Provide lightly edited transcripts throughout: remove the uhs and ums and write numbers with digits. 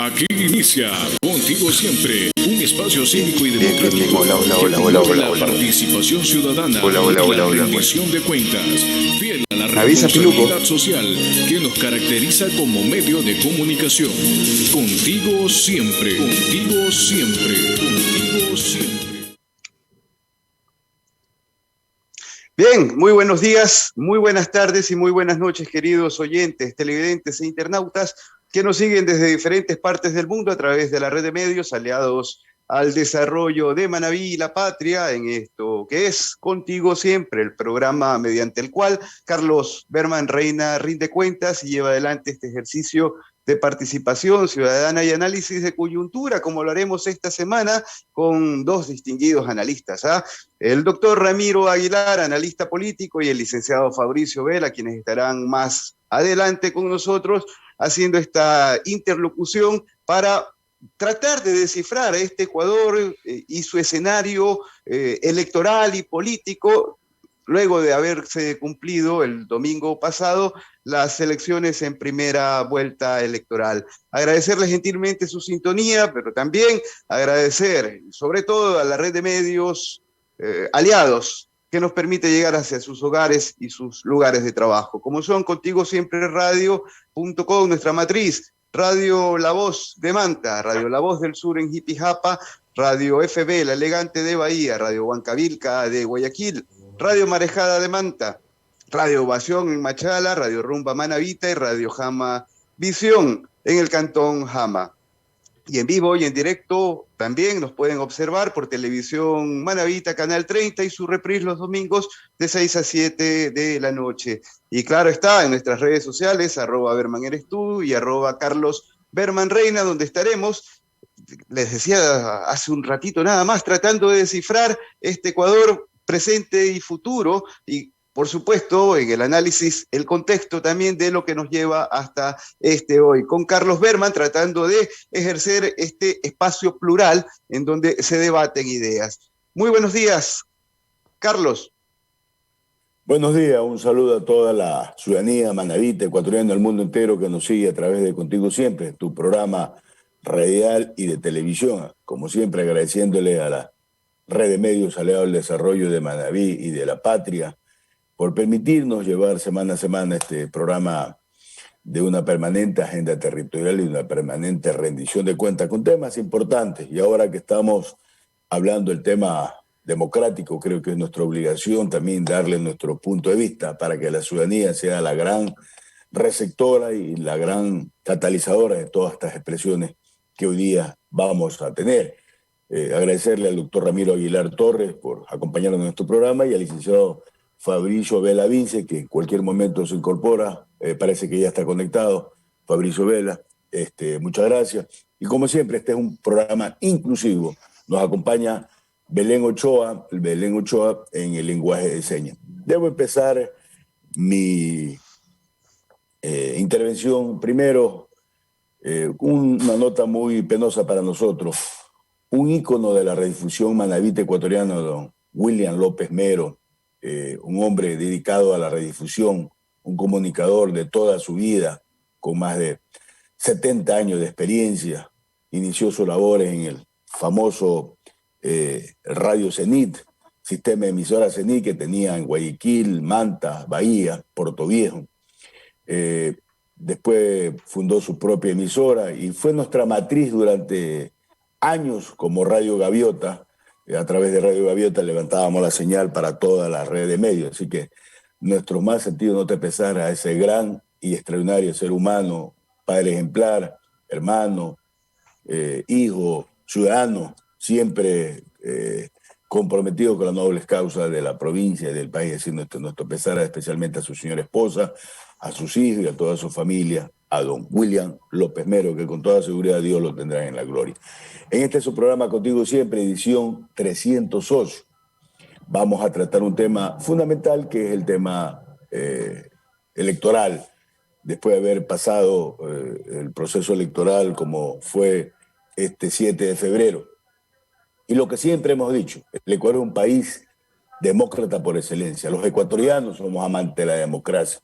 Aquí inicia Contigo Siempre, un espacio cívico y democrático Hola. la participación ciudadana y la rendición de cuentas, fiel a la responsabilidad social que nos caracteriza como medio de comunicación. Contigo siempre, contigo siempre, contigo siempre. Bien, muy buenos días, muy buenas tardes y muy buenas noches, queridos oyentes, televidentes e internautas que nos siguen desde diferentes partes del mundo a través de la red de medios aliados al desarrollo de Manabí y la Patria en esto que es Contigo Siempre, el programa mediante el cual Carlos Berman Reina rinde cuentas y lleva adelante este ejercicio de participación ciudadana y análisis de coyuntura, como lo haremos esta semana con dos distinguidos analistas, el doctor Ramiro Aguilar, analista político, y el licenciado Fabricio Vela, quienes estarán más adelante con nosotros haciendo esta interlocución para tratar de descifrar este Ecuador y su escenario electoral y político luego de haberse cumplido el domingo pasado las elecciones en primera vuelta electoral. Agradecerles gentilmente su sintonía, pero también agradecer sobre todo a la red de medios aliados que nos permite llegar hacia sus hogares y sus lugares de trabajo, como son Contigo Siempre Radio.com, nuestra matriz, Radio La Voz de Manta, Radio La Voz del Sur en Jipijapa, Radio FB, La Elegante de Bahía, Radio Huancavilca de Guayaquil, Radio Marejada de Manta, Radio Ovación en Machala, Radio Rumba Manavita y Radio Jama Visión en el Cantón Jama. Y en vivo y en directo también nos pueden observar por televisión Manavita, Canal 30 y su reprise los domingos de 6 a 7 de la noche. Y claro está, en nuestras redes sociales, @BermanEresTú y @Carlos Berman Reina, donde estaremos, les decía hace un ratito nada más, tratando de descifrar este Ecuador presente y futuro, y por supuesto, en el análisis, el contexto también de lo que nos lleva hasta hoy, con Carlos Berman tratando de ejercer este espacio plural en donde se debaten ideas. Muy buenos días, Carlos. Buenos días, un saludo a toda la ciudadanía manavita, ecuatoriana, del mundo entero que nos sigue a través de Contigo Siempre, tu programa radial y de televisión. Como siempre, agradeciéndole a la red de medios aliados al desarrollo de Manabí y de la Patria, por permitirnos llevar semana a semana este programa de una permanente agenda territorial y una permanente rendición de cuentas con temas importantes. Y ahora que estamos hablando del tema democrático, creo que es nuestra obligación también darle nuestro punto de vista para que la ciudadanía sea la gran receptora y la gran catalizadora de todas estas expresiones que hoy día vamos a tener. Agradecerle al doctor Ramiro Aguilar Torres por acompañarnos en nuestro programa y al licenciado Fabricio Vela Vince, que en cualquier momento se incorpora, parece que ya está conectado. Fabricio Vela, muchas gracias. Y como siempre, este es un programa inclusivo. Nos acompaña Belén Ochoa en el lenguaje de señas. Debo empezar mi intervención primero, una nota muy penosa para nosotros. Un ícono de la redifusión manavita ecuatoriana, don William López Mero, un hombre dedicado a la redifusión, un comunicador de toda su vida, con más de 70 años de experiencia. Inició sus labores en el famoso Radio Cenit, sistema de emisora Cenit que tenía en Guayaquil, Manta, Bahía, Puerto Viejo. Después fundó su propia emisora y fue nuestra matriz durante años como Radio Gaviota. A través de Radio Gaviota levantábamos la señal para toda la red de medios. Así que nuestro más sentido nota pesar a ese gran y extraordinario ser humano, padre ejemplar, hermano, hijo, ciudadano, siempre comprometido con las nobles causas de la provincia y del país, haciendo nuestro pesar especialmente a su señora esposa, a sus hijos y a toda su familia, a don William López Mero, que con toda seguridad Dios lo tendrá en la gloria. En este es su programa Contigo Siempre, edición 308. Vamos a tratar un tema fundamental, que es el tema electoral. Después de haber pasado el proceso electoral como fue este 7 de febrero. Y lo que siempre hemos dicho, el Ecuador es un país demócrata por excelencia. Los ecuatorianos somos amantes de la democracia.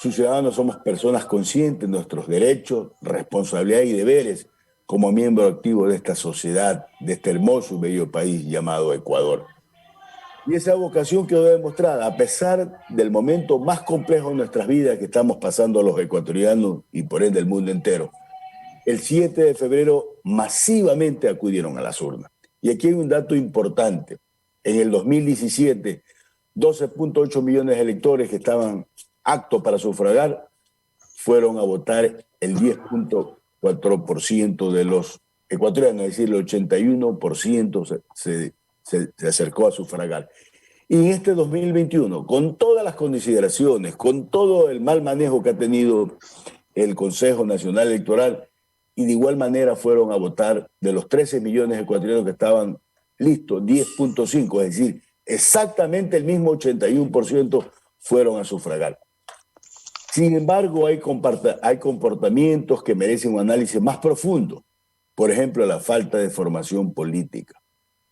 Sus ciudadanos somos personas conscientes de nuestros derechos, responsabilidades y deberes como miembro activo de esta sociedad, de este hermoso y bello país llamado Ecuador. Y esa vocación quedó demostrada a pesar del momento más complejo de nuestras vidas que estamos pasando los ecuatorianos y por ende el mundo entero. El 7 de febrero masivamente acudieron a las urnas. Y aquí hay un dato importante. En el 2017, 12.8 millones de electores que estaban aptos para sufragar fueron a votar el 10.4% de los ecuatorianos, es decir, el 81% se acercó a sufragar. Y en este 2021, con todas las consideraciones, con todo el mal manejo que ha tenido el Consejo Nacional Electoral, y de igual manera fueron a votar de los 13 millones de ecuatorianos que estaban listos, 10.5, es decir, exactamente el mismo 81% fueron a sufragar. Sin embargo, hay comportamientos que merecen un análisis más profundo. Por ejemplo, la falta de formación política.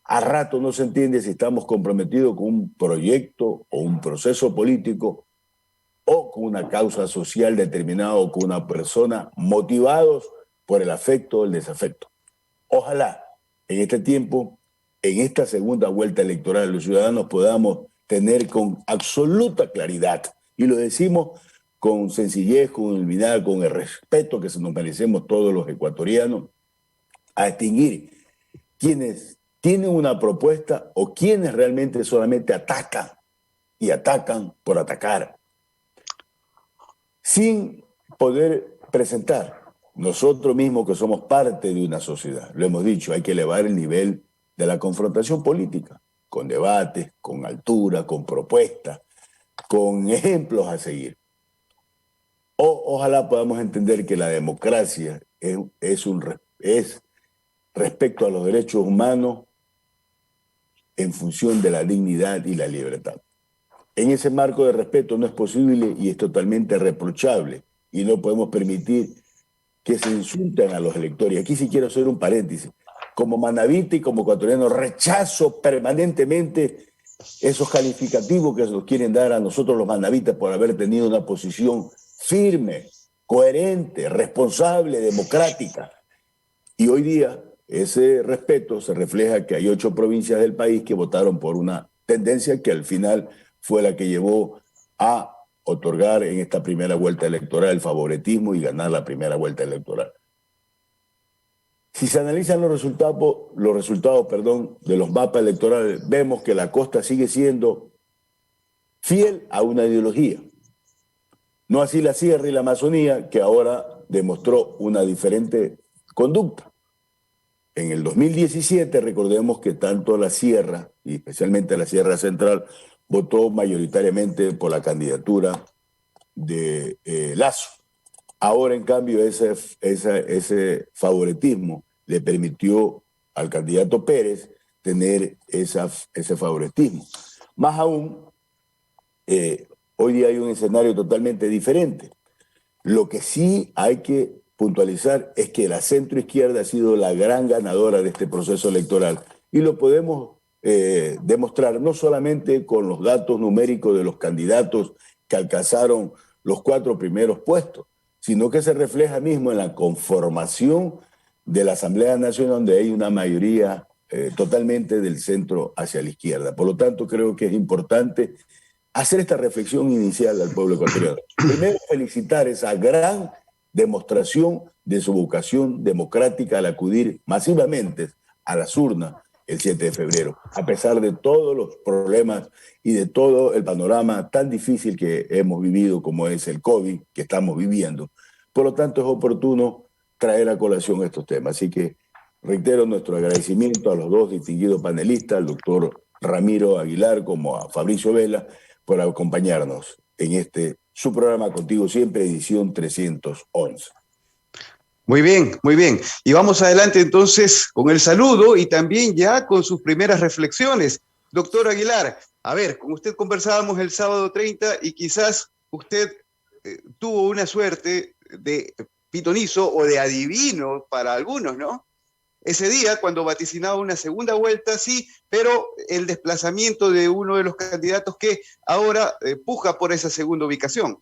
A rato no se entiende si estamos comprometidos con un proyecto o un proceso político o con una causa social determinada o con una persona motivados por el afecto o el desafecto. Ojalá en este tiempo, en esta segunda vuelta electoral, los ciudadanos podamos tener con absoluta claridad, y lo decimos con sencillez, con humildad, con el respeto que se nos merecemos todos los ecuatorianos, a distinguir quienes tienen una propuesta o quienes realmente solamente atacan y atacan por atacar, sin poder presentar nosotros mismos que somos parte de una sociedad. Lo hemos dicho, hay que elevar el nivel de la confrontación política, con debates, con altura, con propuestas, con ejemplos a seguir. Ojalá podamos entender que la democracia es respecto a los derechos humanos en función de la dignidad y la libertad. En ese marco de respeto no es posible y es totalmente reprochable y no podemos permitir que se insulten a los electores. Aquí sí quiero hacer un paréntesis. Como manabita y como ecuatoriano rechazo permanentemente esos calificativos que nos quieren dar a nosotros los manabitas por haber tenido una posición firme, coherente, responsable, democrática. Y hoy día ese respeto se refleja que hay 8 provincias del país que votaron por una tendencia que al final fue la que llevó a otorgar en esta primera vuelta electoral el favoritismo y ganar la primera vuelta electoral. Si se analizan los resultados de los mapas electorales, vemos que la costa sigue siendo fiel a una ideología. No así la sierra y la Amazonía, que ahora demostró una diferente conducta. En el 2017, recordemos que tanto la sierra, y especialmente la Sierra Central, votó mayoritariamente por la candidatura de Lasso. Ahora, en cambio, ese favoritismo le permitió al candidato Pérez tener ese favoritismo. Más aún, hoy día hay un escenario totalmente diferente. Lo que sí hay que puntualizar es que la centroizquierda ha sido la gran ganadora de este proceso electoral y lo podemos demostrar no solamente con los datos numéricos de los candidatos que alcanzaron los 4 primeros puestos, sino que se refleja mismo en la conformación de la Asamblea Nacional, donde hay una mayoría totalmente del centro hacia la izquierda. Por lo tanto, creo que es importante hacer esta reflexión inicial al pueblo ecuatoriano. Primero, felicitar esa gran demostración de su vocación democrática al acudir masivamente a las urnas el 7 de febrero, a pesar de todos los problemas y de todo el panorama tan difícil que hemos vivido como es el COVID que estamos viviendo. Por lo tanto, es oportuno traer a colación estos temas. Así que reitero nuestro agradecimiento a los 2 distinguidos panelistas, al doctor Ramiro Aguilar como a Fabricio Vela, por acompañarnos en su programa Contigo Siempre, edición 311. Muy bien, muy bien. Y vamos adelante entonces con el saludo y también ya con sus primeras reflexiones. Doctor Aguilar, a ver, con usted conversábamos el sábado 30 y quizás usted tuvo una suerte de pitonizo o de adivino para algunos, ¿no? Ese día, cuando vaticinaba una segunda vuelta, sí, pero el desplazamiento de uno de los candidatos que ahora puja por esa segunda ubicación.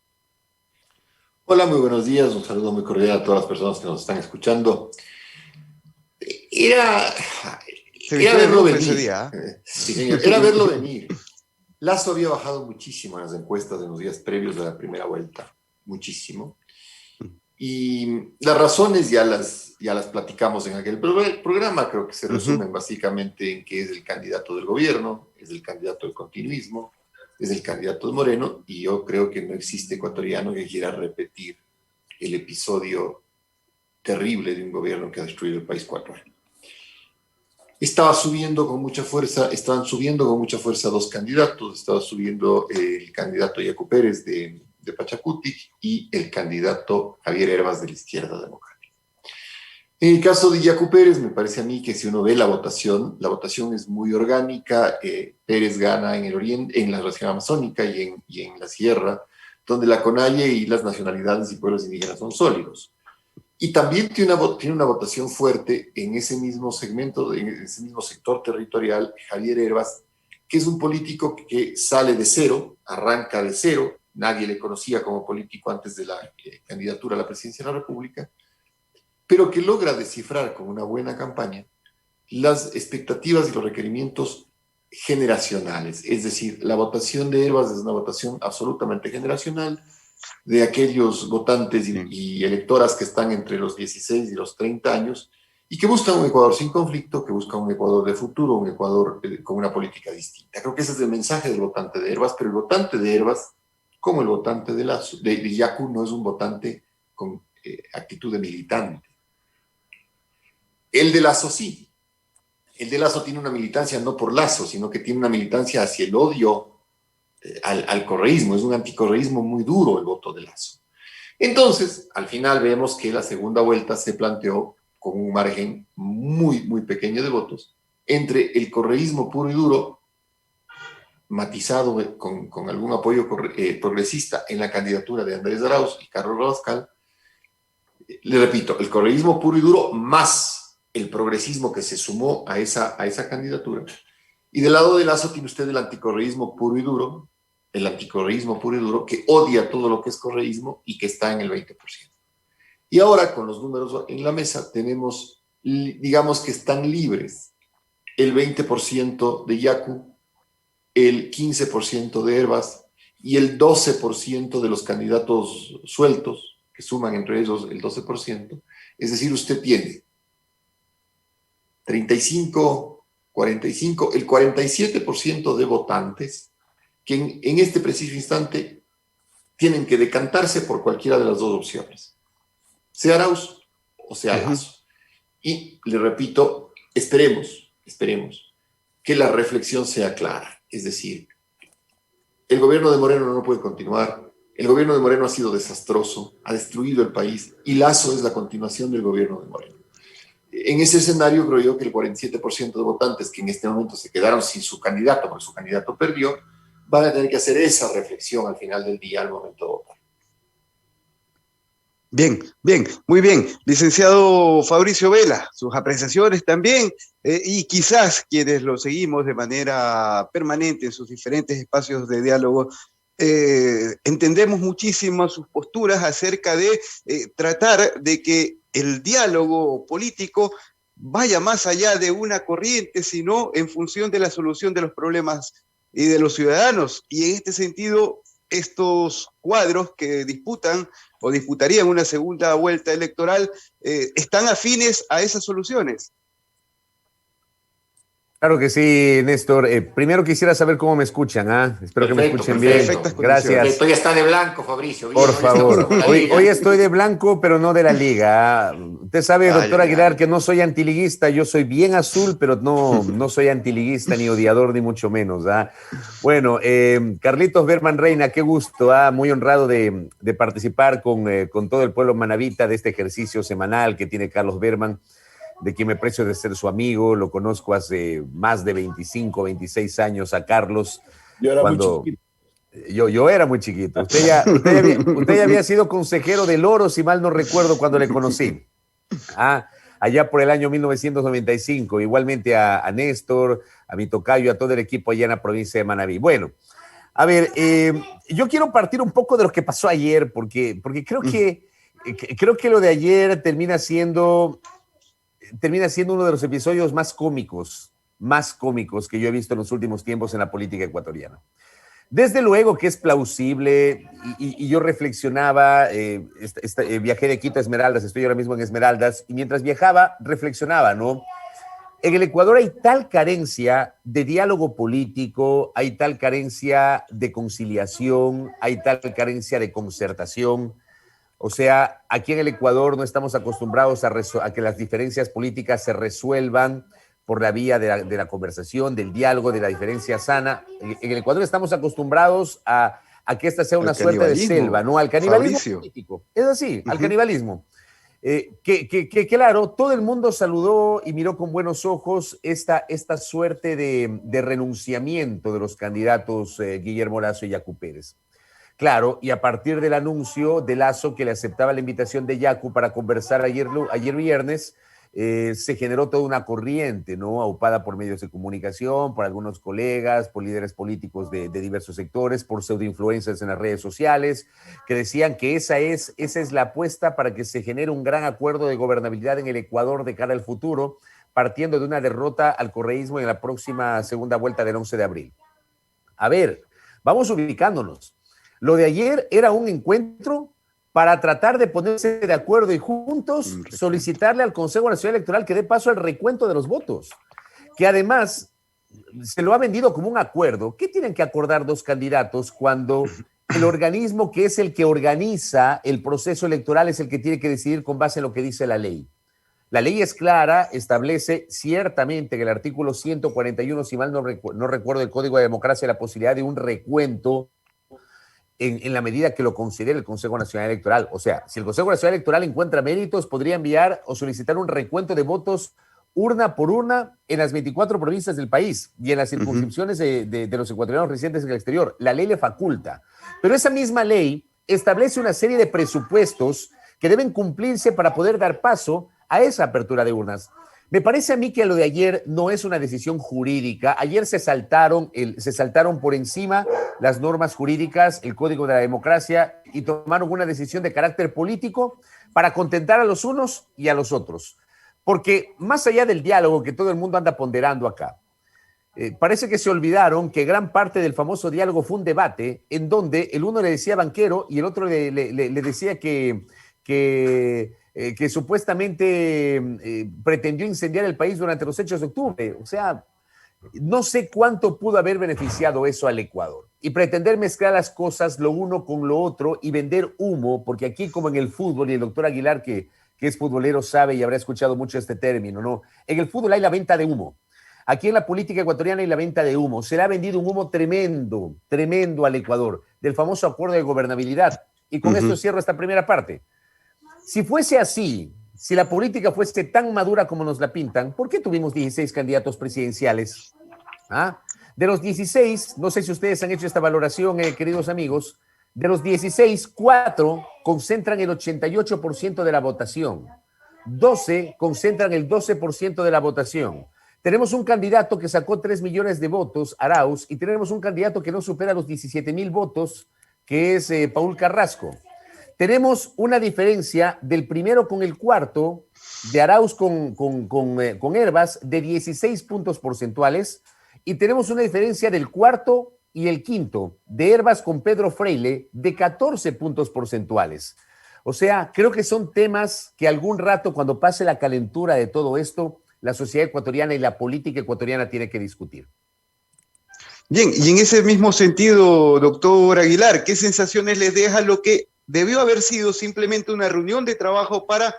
Hola, muy buenos días. Un saludo muy cordial a todas las personas que nos están escuchando. Era, Se era vistió de verlo lujo ese venir. día. Sí, señor. Era verlo venir. Lazo había bajado muchísimo en las encuestas en los días previos de la primera vuelta. Muchísimo. Y las razones ya las platicamos en aquel programa. Creo que se resumen básicamente en que es el candidato del gobierno, es el candidato del continuismo, es el candidato de Moreno, y yo creo que no existe ecuatoriano que quiera repetir el episodio terrible de un gobierno que ha destruido el país 4 años. Estaban subiendo con mucha fuerza dos candidatos. Estaba subiendo el candidato Yacu Pérez de Pachacutic y el candidato Javier Herbas de la Izquierda Democrática. En el caso de Yacu Pérez, me parece a mí que si uno ve la votación es muy orgánica. Pérez gana en el oriente, en la región amazónica y en la sierra, donde la CONAIE y las nacionalidades y pueblos indígenas son sólidos. Y también tiene una votación fuerte en ese mismo segmento, en ese mismo sector territorial, Javier Herbas, que es un político que sale de cero, arranca de cero, nadie le conocía como político antes de la candidatura a la presidencia de la República, pero que logra descifrar con una buena campaña las expectativas y los requerimientos generacionales. Es decir, la votación de Herbas es una votación absolutamente generacional, de aquellos votantes y electoras que están entre los 16 y los 30 años y que buscan un Ecuador sin conflicto, que buscan un Ecuador de futuro, un Ecuador con una política distinta. Creo que ese es el mensaje del votante de Herbas, pero el votante de Herbas, como el votante de Yacu, no es un votante con actitud de militante. El de Lazo sí. El de Lazo tiene una militancia no por Lazo, sino que tiene una militancia hacia el odio al correísmo. Es un anticorreísmo muy duro el voto de Lazo. Entonces, al final vemos que la segunda vuelta se planteó con un margen muy, muy pequeño de votos entre el correísmo puro y duro, matizado con algún apoyo progresista en la candidatura de Andrés Arauz y Carlos Rabascal. Le repito, el correísmo puro y duro más el progresismo que se sumó a esa candidatura. Y del lado de Lazo tiene usted el anticorreísmo puro y duro, que odia todo lo que es correísmo y que está en el 20%. Y ahora, con los números en la mesa, tenemos, digamos que están libres el 20% de Yacu, el 15% de Herbas y el 12% de los candidatos sueltos, que suman entre ellos el 12%. Es decir, usted tiene 35, 45, el 47% de votantes que en este preciso instante tienen que decantarse por cualquiera de las dos opciones, sea Arauz o sea Lazo. Y le repito, esperemos que la reflexión sea clara. Es decir, el gobierno de Moreno no puede continuar. El gobierno de Moreno ha sido desastroso, ha destruido el país y Lazo es la continuación del gobierno de Moreno. En ese escenario creo yo que el 47% de votantes que en este momento se quedaron sin su candidato porque su candidato perdió, van a tener que hacer esa reflexión al final del día al momento de votar. Bien, bien, muy bien. Licenciado Fabricio Vela, sus apreciaciones también, y quizás quienes lo seguimos de manera permanente en sus diferentes espacios de diálogo, entendemos muchísimo sus posturas acerca de tratar de que el diálogo político vaya más allá de una corriente, sino en función de la solución de los problemas y de los ciudadanos. Y en este sentido, estos cuadros que disputan o disputarían una segunda vuelta electoral, ¿están afines a esas soluciones? Claro que sí, Néstor. Primero quisiera saber cómo me escuchan. Espero que me escuchen bien. Gracias. Estoy está de blanco, Fabricio. Por favor. Hoy estoy de blanco, pero no de la liga. Usted sabe, doctor Aguilar, que no soy antiliguista. Yo soy bien azul, pero no soy antiliguista, ni odiador, ni mucho menos. Bueno, Carlitos Berman Reina, qué gusto. Muy honrado de participar con todo el pueblo manabita de este ejercicio semanal que tiene Carlos Berman, de quien me precio de ser su amigo. Lo conozco hace más de 25, 26 años a Carlos. Yo era muy chiquito. Yo era muy chiquito. Usted ya había sido consejero del Oro, si mal no recuerdo, cuando le conocí. Allá por el año 1995. Igualmente a Néstor, a mi tocayo, a todo el equipo allá en la provincia de Manabí. Bueno, A ver, yo quiero partir un poco de lo que pasó ayer, porque creo que lo de ayer termina siendo uno de los episodios más cómicos que yo he visto en los últimos tiempos en la política ecuatoriana. Desde luego que es plausible, y yo reflexionaba, viajé de Quito a Esmeraldas, estoy ahora mismo en Esmeraldas, y mientras viajaba, reflexionaba, ¿no? En el Ecuador hay tal carencia de diálogo político, hay tal carencia de conciliación, hay tal carencia de concertación. O sea, aquí en el Ecuador no estamos acostumbrados a que las diferencias políticas se resuelvan por la vía de la conversación, del diálogo, de la diferencia sana. En el Ecuador estamos acostumbrados a que esta sea una suerte de selva, ¿no? Al canibalismo político. Es así, al canibalismo. Claro, todo el mundo saludó y miró con buenos ojos esta suerte de renunciamiento de los candidatos Guillermo Lasso y Yacu Pérez. Claro, y a partir del anuncio de Lasso que le aceptaba la invitación de Yacu para conversar ayer viernes, se generó toda una corriente, ¿no? Aupada por medios de comunicación, por algunos colegas, por líderes políticos de diversos sectores, por pseudoinfluencers en las redes sociales, que decían que esa es la apuesta para que se genere un gran acuerdo de gobernabilidad en el Ecuador de cara al futuro, partiendo de una derrota al correísmo en la próxima segunda vuelta del 11 de abril. A ver, vamos ubicándonos. Lo de ayer era un encuentro para tratar de ponerse de acuerdo y juntos solicitarle al Consejo Nacional Electoral que dé paso al recuento de los votos, que además se lo ha vendido como un acuerdo. ¿Qué tienen que acordar dos candidatos cuando el organismo que es el que organiza el proceso electoral es el que tiene que decidir con base en lo que dice la ley? La ley es clara, establece ciertamente en el artículo 141, si mal no recuerdo, del Código de Democracia, la posibilidad de un recuento en la medida que lo considere el Consejo Nacional Electoral. O sea, si el Consejo Nacional Electoral encuentra méritos, podría enviar o solicitar un recuento de votos urna por urna en las 24 provincias del país y en las circunscripciones de los ecuatorianos residentes en el exterior. La ley le faculta. Pero esa misma ley establece una serie de presupuestos que deben cumplirse para poder dar paso a esa apertura de urnas. Me parece a mí que lo de ayer no es una decisión jurídica. Ayer se saltaron por encima las normas jurídicas, el Código de la Democracia, y tomaron una decisión de carácter político para contentar a los unos y a los otros. Porque más allá del diálogo que todo el mundo anda ponderando acá, parece que se olvidaron que gran parte del famoso diálogo fue un debate en donde el uno le decía banquero y el otro le decía que supuestamente pretendió incendiar el país durante los hechos de octubre. O sea, no sé cuánto pudo haber beneficiado eso al Ecuador. Y pretender mezclar las cosas lo uno con lo otro y vender humo, porque aquí como en el fútbol, y el doctor Aguilar, que es futbolero, sabe y habrá escuchado mucho este término, ¿no? En el fútbol hay la venta de humo. Aquí en la política ecuatoriana hay la venta de humo. Se le ha vendido un humo tremendo, tremendo al Ecuador, del famoso acuerdo de gobernabilidad. Y con esto cierro esta primera parte. Si fuese así, si la política fuese tan madura como nos la pintan, ¿por qué tuvimos 16 candidatos presidenciales? ¿Ah? De los 16, no sé si ustedes han hecho esta valoración, queridos amigos, de los 16, 4 concentran el 88% de la votación, 12 concentran el 12% de la votación. Tenemos un candidato que sacó 3 millones de votos, Arauz, y tenemos un candidato que no supera los 17,000 votos, que es Paul Carrasco. Tenemos una diferencia del primero con el cuarto, de Arauz con Herbas, de 16 puntos porcentuales, y tenemos una diferencia del cuarto y el quinto, de Herbas con Pedro Freile, de 14 puntos porcentuales. O sea, creo que son temas que algún rato, cuando pase la calentura de todo esto, la sociedad ecuatoriana y la política ecuatoriana tiene que discutir. Bien, y en ese mismo sentido, doctor Aguilar, ¿qué sensaciones les deja lo que debió haber sido simplemente una reunión de trabajo para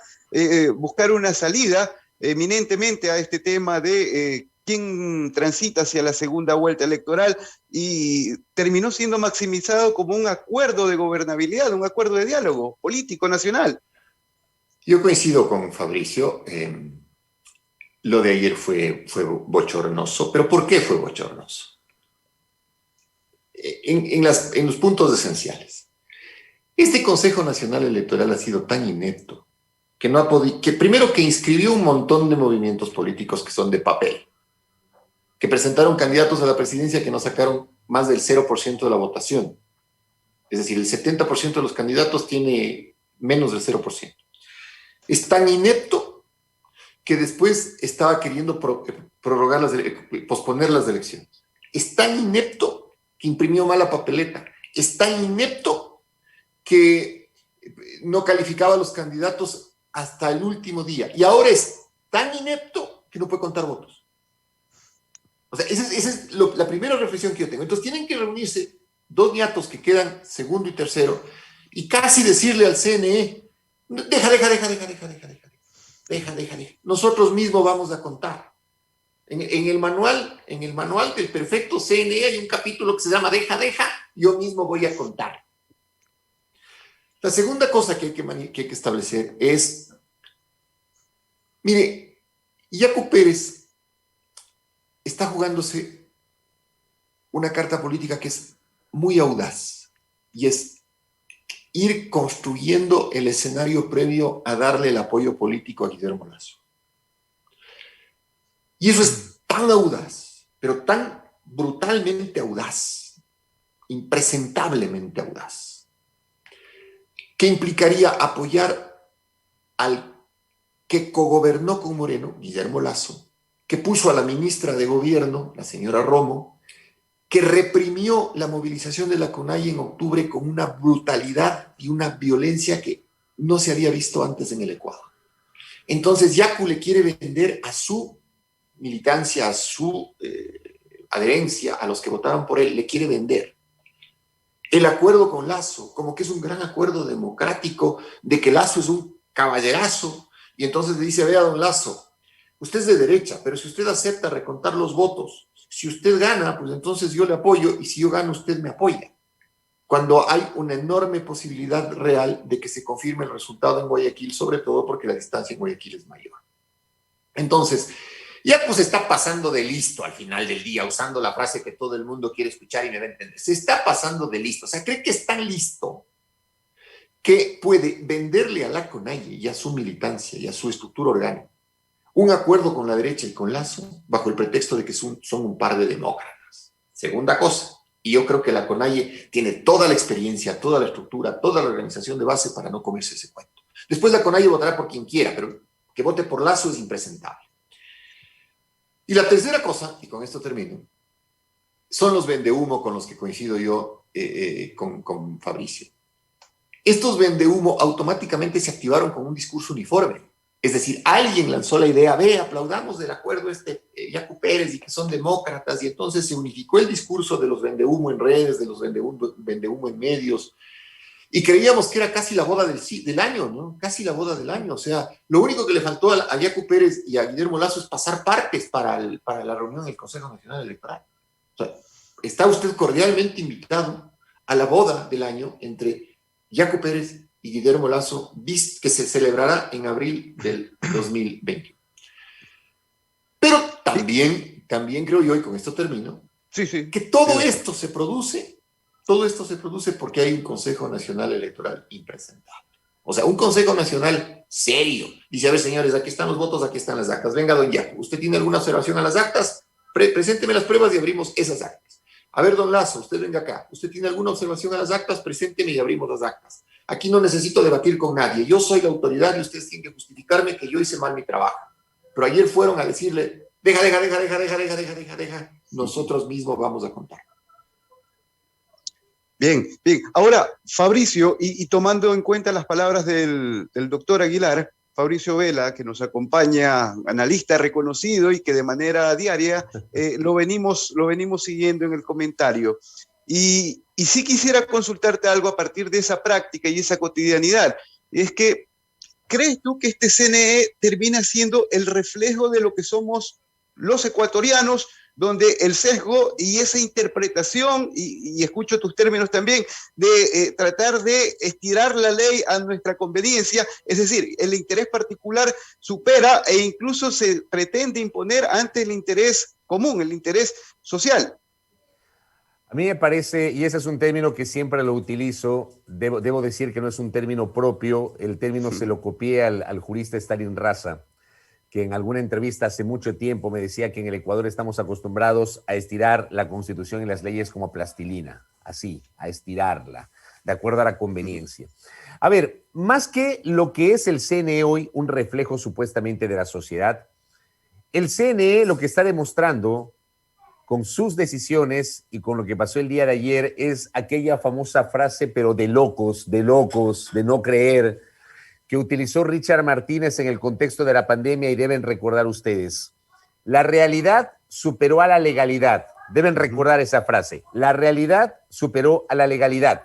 buscar una salida eminentemente a este tema de quién transita hacia la segunda vuelta electoral, y terminó siendo maximizado como un acuerdo de gobernabilidad, un acuerdo de diálogo político nacional? Yo coincido con Fabricio. Lo de ayer fue bochornoso. ¿Pero por qué fue bochornoso? En los puntos esenciales. Este Consejo Nacional Electoral ha sido tan inepto que no ha podido, que primero que inscribió un montón de movimientos políticos que son de papel, que presentaron candidatos a la presidencia que no sacaron más del 0% de la votación. Es decir, el 70% de los candidatos tiene menos del 0%. Es tan inepto que después estaba queriendo posponer las elecciones. Es tan inepto que imprimió mala papeleta. Es tan inepto que no calificaba a los candidatos hasta el último día. Y ahora es tan inepto que no puede contar votos. O sea, esa es la primera reflexión que yo tengo. Entonces tienen que reunirse dos ñatos que quedan segundo y tercero y casi decirle al CNE, deja. Nosotros mismos vamos a contar. En el manual del perfecto CNE hay un capítulo que se llama deja, yo mismo voy a contar. La segunda cosa que hay que establecer es, mire, Yacu Pérez está jugándose una carta política que es muy audaz y es ir construyendo el escenario previo a darle el apoyo político a Guillermo Lasso. Y eso es tan audaz, pero tan brutalmente audaz, impresentablemente audaz, que implicaría apoyar al que cogobernó con Moreno, Guillermo Lasso, que puso a la ministra de Gobierno, la señora Romo, que reprimió la movilización de la CONAIE en octubre con una brutalidad y una violencia que no se había visto antes en el Ecuador. Entonces Yacu le quiere vender a su militancia, a su adherencia, a los que votaron por él, le quiere vender el acuerdo con Lasso, como que es un gran acuerdo democrático, de que Lasso es un caballerazo, y entonces le dice, vea, don Lasso, usted es de derecha, pero si usted acepta recontar los votos, si usted gana, pues entonces yo le apoyo, y si yo gano, usted me apoya. Cuando hay una enorme posibilidad real de que se confirme el resultado en Guayaquil, sobre todo porque la distancia en Guayaquil es mayor. Entonces, ya pues está pasando de listo al final del día, usando la frase que todo el mundo quiere escuchar y me va a entender. Se está pasando de listo. O sea, cree que es tan listo que puede venderle a la CONAIE y a su militancia y a su estructura orgánica un acuerdo con la derecha y con Lasso bajo el pretexto de que son un par de demócratas. Segunda cosa, y yo creo que la CONAIE tiene toda la experiencia, toda la estructura, toda la organización de base para no comerse ese cuento. Después la CONAIE votará por quien quiera, pero que vote por Lasso es impresentable. Y la tercera cosa, y con esto termino, son los vendehumo con los que coincido yo con Fabricio. Estos vendehumo automáticamente se activaron con un discurso uniforme. Es decir, alguien lanzó la idea, aplaudamos del acuerdo Yacu Pérez y que son demócratas, y entonces se unificó el discurso de los vendehumo en redes, de los vendehumo en medios, y creíamos que era casi la boda del año, ¿no? Casi la boda del año. O sea, lo único que le faltó a Yacu Pérez y a Guillermo Lasso es pasar partes para la reunión del Consejo Nacional Electoral. O sea, está usted cordialmente invitado a la boda del año entre Yacu Pérez y Guillermo Lasso, que se celebrará en abril del 2020. Pero también creo yo, y con esto termino, que todo esto se produce porque hay un Consejo Nacional Electoral impresentable. O sea, un Consejo Nacional serio. Dice, a ver, señores, aquí están los votos, aquí están las actas. Venga, don Yacu, ¿usted tiene alguna observación a las actas? Presénteme las pruebas y abrimos esas actas. A ver, don Lasso, usted venga acá. ¿Usted tiene alguna observación a las actas? Presénteme y abrimos las actas. Aquí no necesito debatir con nadie. Yo soy la autoridad y ustedes tienen que justificarme que yo hice mal mi trabajo. Pero ayer fueron a decirle, deja. Nosotros mismos vamos a contar. Bien. Ahora, Fabricio, y tomando en cuenta las palabras del doctor Aguilar, Fabricio Vela, que nos acompaña, analista reconocido y que de manera diaria lo venimos siguiendo en el comentario. Y sí quisiera consultarte algo a partir de esa práctica y esa cotidianidad. Y es que, ¿crees tú que este CNE termina siendo el reflejo de lo que somos los ecuatorianos, donde el sesgo y esa interpretación, y escucho tus términos también, de tratar de estirar la ley a nuestra conveniencia, es decir, el interés particular supera e incluso se pretende imponer ante el interés común, el interés social? A mí me parece, y ese es un término que siempre lo utilizo, debo decir que no es un término propio, el término se lo copié al jurista Stalin Raza, que en alguna entrevista hace mucho tiempo me decía que en el Ecuador estamos acostumbrados a estirar la Constitución y las leyes como plastilina, así, a estirarla, de acuerdo a la conveniencia. A ver, más que lo que es el CNE hoy, un reflejo supuestamente de la sociedad, el CNE lo que está demostrando con sus decisiones y con lo que pasó el día de ayer es aquella famosa frase, pero de locos, de no creer, que utilizó Richard Martínez en el contexto de la pandemia y deben recordar ustedes. La realidad superó a la legalidad. Deben recordar esa frase. La realidad superó a la legalidad.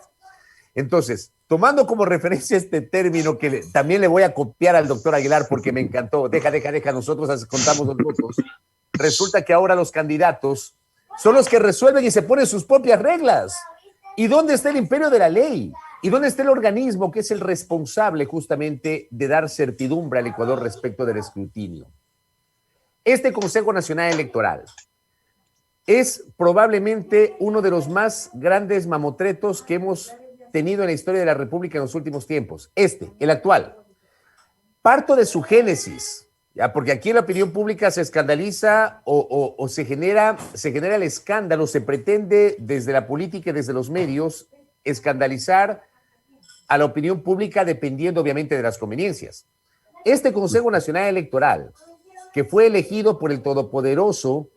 Entonces, tomando como referencia este término que también le voy a copiar al doctor Aguilar porque me encantó. Deja, nosotros contamos los votos. Resulta que ahora los candidatos son los que resuelven y se ponen sus propias reglas. ¿Y dónde está el imperio de la ley? ¿Y dónde está el organismo que es el responsable justamente de dar certidumbre al Ecuador respecto del escrutinio? Este Consejo Nacional Electoral es probablemente uno de los más grandes mamotretos que hemos tenido en la historia de la República en los últimos tiempos. El actual. Parto de su génesis, ¿ya? Porque aquí en la opinión pública se escandaliza o se genera el escándalo, se pretende desde la política y desde los medios escandalizar a la opinión pública dependiendo obviamente de las conveniencias. Este Consejo Nacional Electoral, que fue elegido por el todopoderoso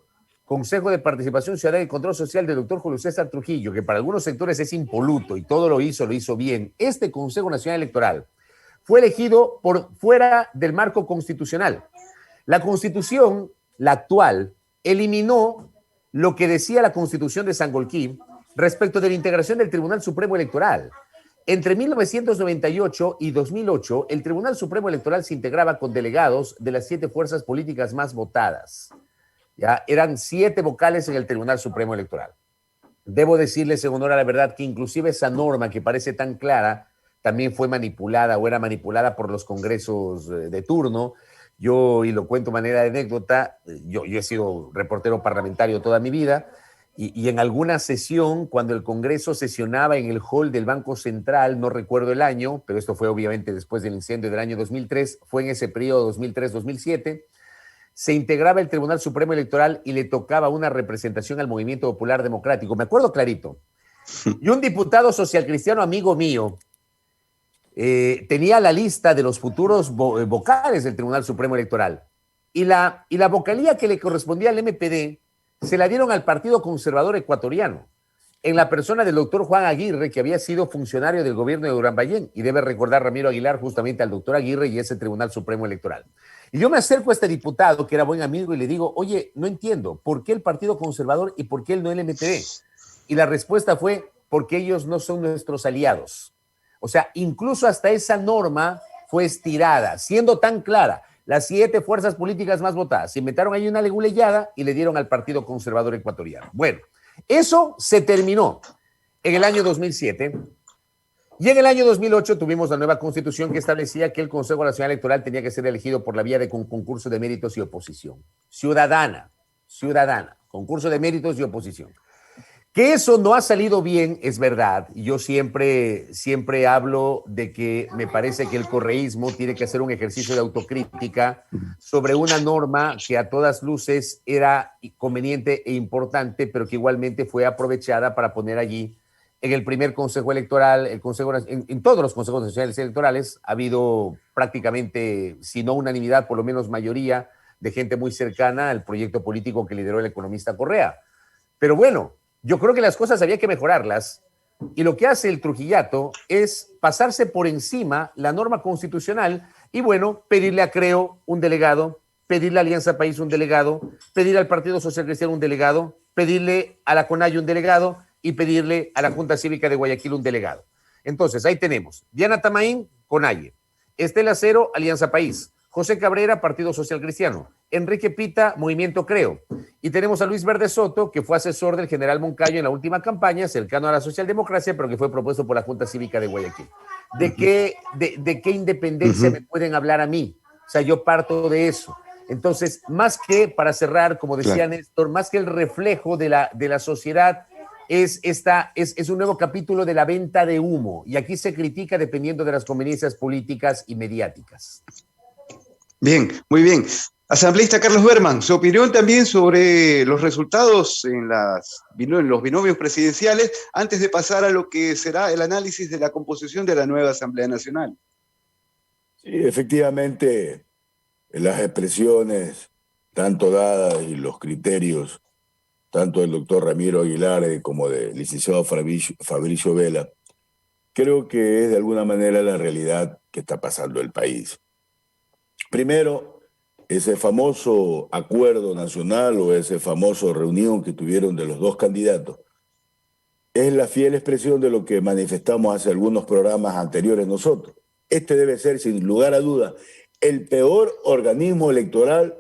Consejo de Participación Ciudadana y Control Social del doctor Julio César Trujillo, que para algunos sectores es impoluto y todo lo hizo bien, este Consejo Nacional Electoral fue elegido por fuera del marco constitucional. La Constitución, la actual, eliminó lo que decía la Constitución de Sangolquí respecto de la integración del Tribunal Supremo Electoral. Entre 1998 y 2008, el Tribunal Supremo Electoral se integraba con delegados de las 7 fuerzas políticas más votadas. Ya eran 7 vocales en el Tribunal Supremo Electoral. Debo decirles, en honor a la verdad, que inclusive esa norma que parece tan clara también fue manipulada o era manipulada por los congresos de turno. Yo, y lo cuento de manera de anécdota, yo he sido reportero parlamentario toda mi vida, y en alguna sesión, cuando el Congreso sesionaba en el hall del Banco Central, no recuerdo el año, pero esto fue obviamente después del incendio del año 2003, fue en ese periodo 2003-2007, se integraba el Tribunal Supremo Electoral y le tocaba una representación al Movimiento Popular Democrático. Me acuerdo clarito. Y un diputado socialcristiano amigo mío tenía la lista de los futuros vocales del Tribunal Supremo Electoral. Y la vocalía que le correspondía al MPD se la dieron al Partido Conservador Ecuatoriano, en la persona del doctor Juan Aguirre, que había sido funcionario del gobierno de Durán Ballén, y debe recordar Ramiro Aguilar justamente al doctor Aguirre y ese Tribunal Supremo Electoral. Y yo me acerco a este diputado, que era buen amigo, y le digo, oye, no entiendo, ¿por qué el Partido Conservador y por qué él no el MPD? Y la respuesta fue, porque ellos no son nuestros aliados. O sea, incluso hasta esa norma fue estirada, siendo tan clara. Las 7 fuerzas políticas más votadas se inventaron ahí una leguleyada y le dieron al Partido Conservador Ecuatoriano. Bueno, eso se terminó en el año 2007 y en el año 2008 tuvimos la nueva constitución que establecía que el Consejo Nacional Electoral tenía que ser elegido por la vía de concurso de méritos y oposición. Ciudadana, concurso de méritos y oposición. Que eso no ha salido bien, es verdad. Yo siempre hablo de que me parece que el correísmo tiene que hacer un ejercicio de autocrítica sobre una norma que a todas luces era conveniente e importante, pero que igualmente fue aprovechada para poner allí en el primer consejo electoral, en todos los consejos nacionales electorales, ha habido prácticamente, si no unanimidad, por lo menos mayoría de gente muy cercana al proyecto político que lideró el economista Correa. Pero bueno, yo creo que las cosas había que mejorarlas y lo que hace el Trujillato es pasarse por encima la norma constitucional y, bueno, pedirle a Creo un delegado, pedirle a Alianza País un delegado, pedirle al Partido Social Cristiano un delegado, pedirle a la CONAIE un delegado y pedirle a la Junta Cívica de Guayaquil un delegado. Entonces, ahí tenemos Diana Tamaín, CONAIE, Estela Cero, Alianza País, José Cabrera, Partido Social Cristiano, Enrique Pita, Movimiento Creo. Y tenemos a Luis Verde Soto, que fue asesor del general Moncayo en la última campaña, cercano a la socialdemocracia, pero que fue propuesto por la Junta Cívica de Guayaquil. ¿De qué independencia me pueden hablar a mí? O sea, yo parto de eso. Entonces, más que, para cerrar, como decía Néstor, más que el reflejo de la sociedad, es un nuevo capítulo de la venta de humo. Y aquí se critica dependiendo de las conveniencias políticas y mediáticas. Bien, muy bien. Asambleísta Carlos Berman, su opinión también sobre los resultados en los binomios presidenciales, antes de pasar a lo que será el análisis de la composición de la nueva Asamblea Nacional. Sí, efectivamente, las expresiones tanto dadas y los criterios, tanto del doctor Ramiro Aguilar como del licenciado Fabricio Vela, creo que es de alguna manera la realidad que está pasando el país. Primero, ese famoso acuerdo nacional o ese famoso reunión que tuvieron de los dos candidatos es la fiel expresión de lo que manifestamos hace algunos programas anteriores nosotros. Este debe ser, sin lugar a dudas, el peor organismo electoral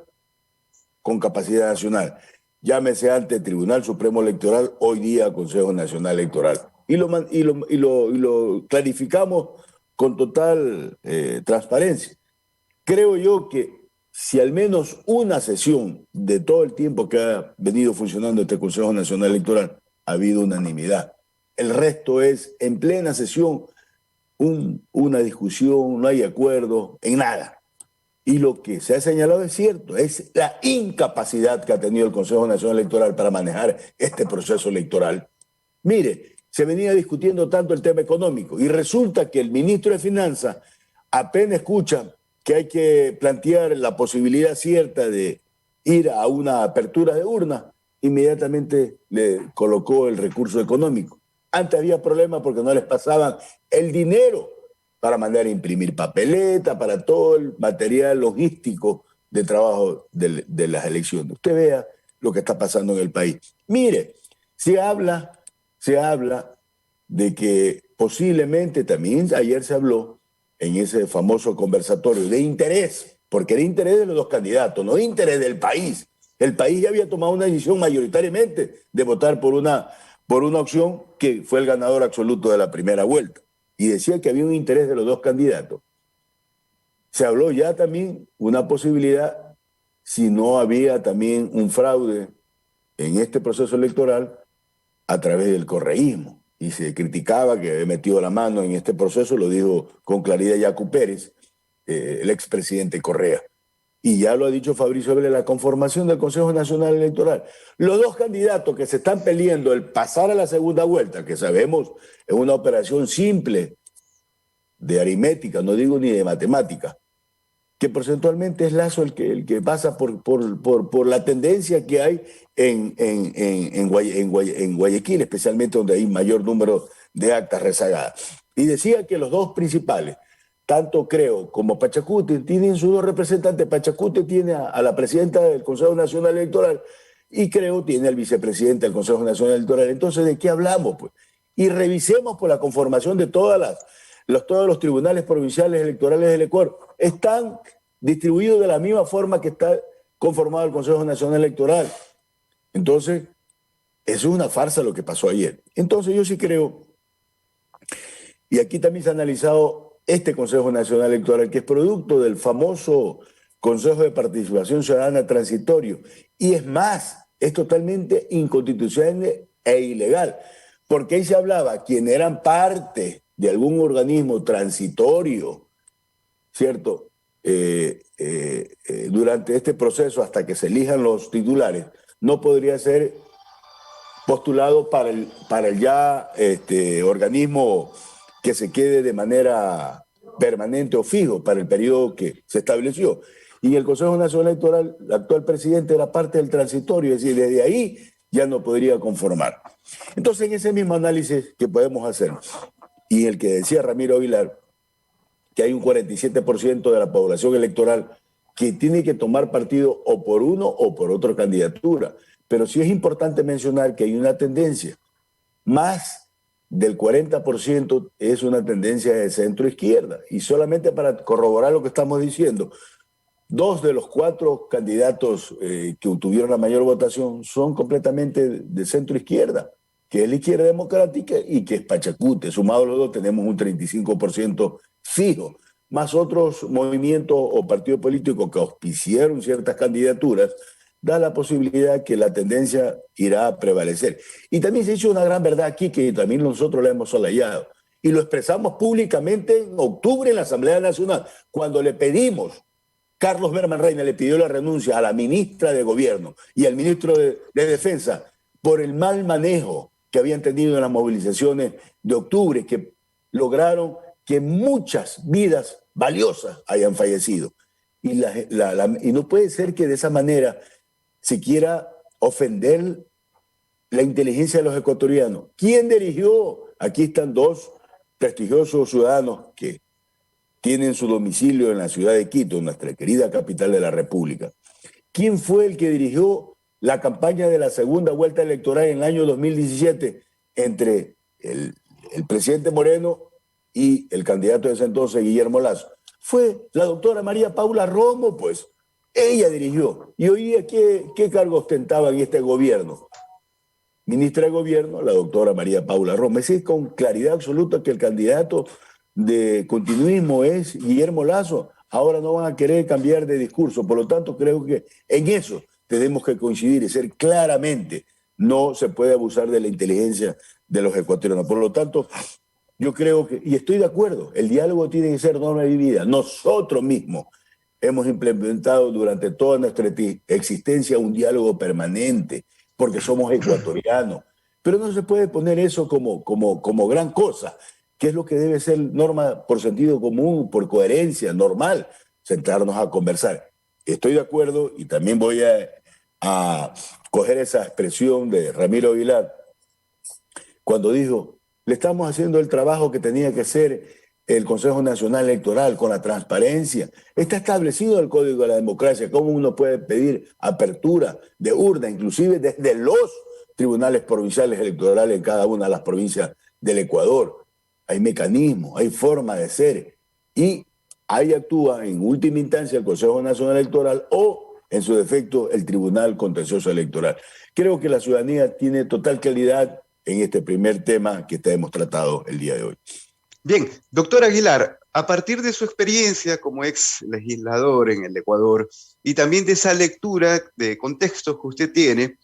con capacidad nacional. Llámese antes Tribunal Supremo Electoral, hoy día Consejo Nacional Electoral. Y lo clarificamos con total transparencia. Creo yo que si al menos una sesión de todo el tiempo que ha venido funcionando este Consejo Nacional Electoral ha habido unanimidad. El resto es en plena sesión una discusión, no hay acuerdo en nada. Y lo que se ha señalado es cierto, es la incapacidad que ha tenido el Consejo Nacional Electoral para manejar este proceso electoral. Mire, se venía discutiendo tanto el tema económico y resulta que el ministro de Finanzas apenas escucha que hay que plantear la posibilidad cierta de ir a una apertura de urna, inmediatamente le colocó el recurso económico. Antes había problemas porque no les pasaban el dinero para mandar a imprimir papeleta, para todo el material logístico de trabajo de las elecciones. Usted vea lo que está pasando en el país. Mire, se habla de que posiblemente también ayer se habló en ese famoso conversatorio de interés, porque era interés de los dos candidatos, no de interés del país. El país ya había tomado una decisión mayoritariamente de votar por una opción que fue el ganador absoluto de la primera vuelta. Y decía que había un interés de los dos candidatos. Se habló ya también una posibilidad, si no había también un fraude en este proceso electoral a través del correísmo. Y se criticaba que había metido la mano en este proceso, lo dijo con claridad Yacu Pérez, el expresidente Correa. Y ya lo ha dicho Fabricio Vélez, la conformación del Consejo Nacional Electoral. Los dos candidatos que se están peleando el pasar a la segunda vuelta, que sabemos es una operación simple de aritmética, no digo ni de matemática, que porcentualmente es Lasso el que pasa por la tendencia que hay en Guayaquil, especialmente donde hay mayor número de actas rezagadas. Y decía que los dos principales, tanto Creo como Pachacuti, tienen sus dos representantes. Pachacuti tiene a la presidenta del Consejo Nacional Electoral y Creo tiene al vicepresidente del Consejo Nacional Electoral. Entonces, ¿de qué hablamos? Pues? Y revisemos por la conformación de todos los tribunales provinciales electorales del Ecuador. Están distribuidos de la misma forma que está conformado el Consejo Nacional Electoral. Entonces, eso es una farsa lo que pasó ayer. Entonces, yo sí creo, y aquí también se ha analizado este Consejo Nacional Electoral, que es producto del famoso Consejo de Participación Ciudadana Transitorio. Y es más, es totalmente inconstitucional e ilegal, porque ahí se hablaba quienes eran parte de algún organismo transitorio, ¿cierto? Durante este proceso, hasta que se elijan los titulares, no podría ser postulado para el ya organismo que se quede de manera permanente o fijo para el periodo que se estableció. Y el Consejo Nacional Electoral, el actual presidente era parte del transitorio, es decir, desde ahí ya no podría conformar. Entonces, en ese mismo análisis que podemos hacer, y el que decía Ramiro Aguilar, que hay un 47% de la población electoral que tiene que tomar partido o por uno o por otra candidatura. Pero sí es importante mencionar que hay una tendencia. Más del 40% es una tendencia de centro-izquierda. Y solamente para corroborar lo que estamos diciendo, 2 de los 4 candidatos que obtuvieron la mayor votación son completamente de centro-izquierda, que es la izquierda democrática y que es Pachacuti. Sumados los dos tenemos un 35% fijo, más otros movimientos o partidos políticos que auspiciaron ciertas candidaturas, da la posibilidad que la tendencia irá a prevalecer. Y también se hizo una gran verdad aquí que también nosotros la hemos solayado y lo expresamos públicamente en octubre en la Asamblea Nacional, cuando le pedimos Carlos Berman Reina le pidió la renuncia a la ministra de Gobierno y al ministro de Defensa por el mal manejo que habían tenido en las movilizaciones de octubre, que lograron que muchas vidas valiosas hayan fallecido. Y no puede ser que de esa manera se quiera ofender la inteligencia de los ecuatorianos. ¿Quién dirigió? Aquí están dos prestigiosos ciudadanos que tienen su domicilio en la ciudad de Quito, nuestra querida capital de la República. ¿Quién fue el que dirigió la campaña de la segunda vuelta electoral en el año 2017 entre el presidente Moreno y el candidato de ese entonces, Guillermo Lasso? Fue la doctora María Paula Romo, pues. Ella dirigió. Y oía qué cargo ostentaba en este gobierno. Ministra de Gobierno, la doctora María Paula Romo. Es decir, con claridad absoluta que el candidato de continuismo es Guillermo Lasso. Ahora no van a querer cambiar de discurso. Por lo tanto, creo que en eso tenemos que coincidir y ser claramente. No se puede abusar de la inteligencia de los ecuatorianos. Por lo tanto, yo creo que, y estoy de acuerdo, el diálogo tiene que ser norma vivida. Nosotros mismos hemos implementado durante toda nuestra existencia un diálogo permanente, porque somos ecuatorianos. Pero no se puede poner eso como gran cosa, que es lo que debe ser norma por sentido común, por coherencia, normal, sentarnos a conversar. Estoy de acuerdo y también voy a coger esa expresión de Ramiro Aguilar cuando dijo: le estamos haciendo el trabajo que tenía que hacer el Consejo Nacional Electoral con la transparencia. Está establecido el Código de la Democracia, cómo uno puede pedir apertura de urna, inclusive desde los tribunales provinciales electorales en cada una de las provincias del Ecuador. Hay mecanismos, hay forma de ser. Y ahí actúa en última instancia el Consejo Nacional Electoral o, en su defecto, el Tribunal Contencioso Electoral. Creo que la ciudadanía tiene total claridad en este primer tema que hemos tratado el día de hoy. Bien, doctor Aguilar, a partir de su experiencia como ex legislador en el Ecuador y también de esa lectura de contextos que usted tiene,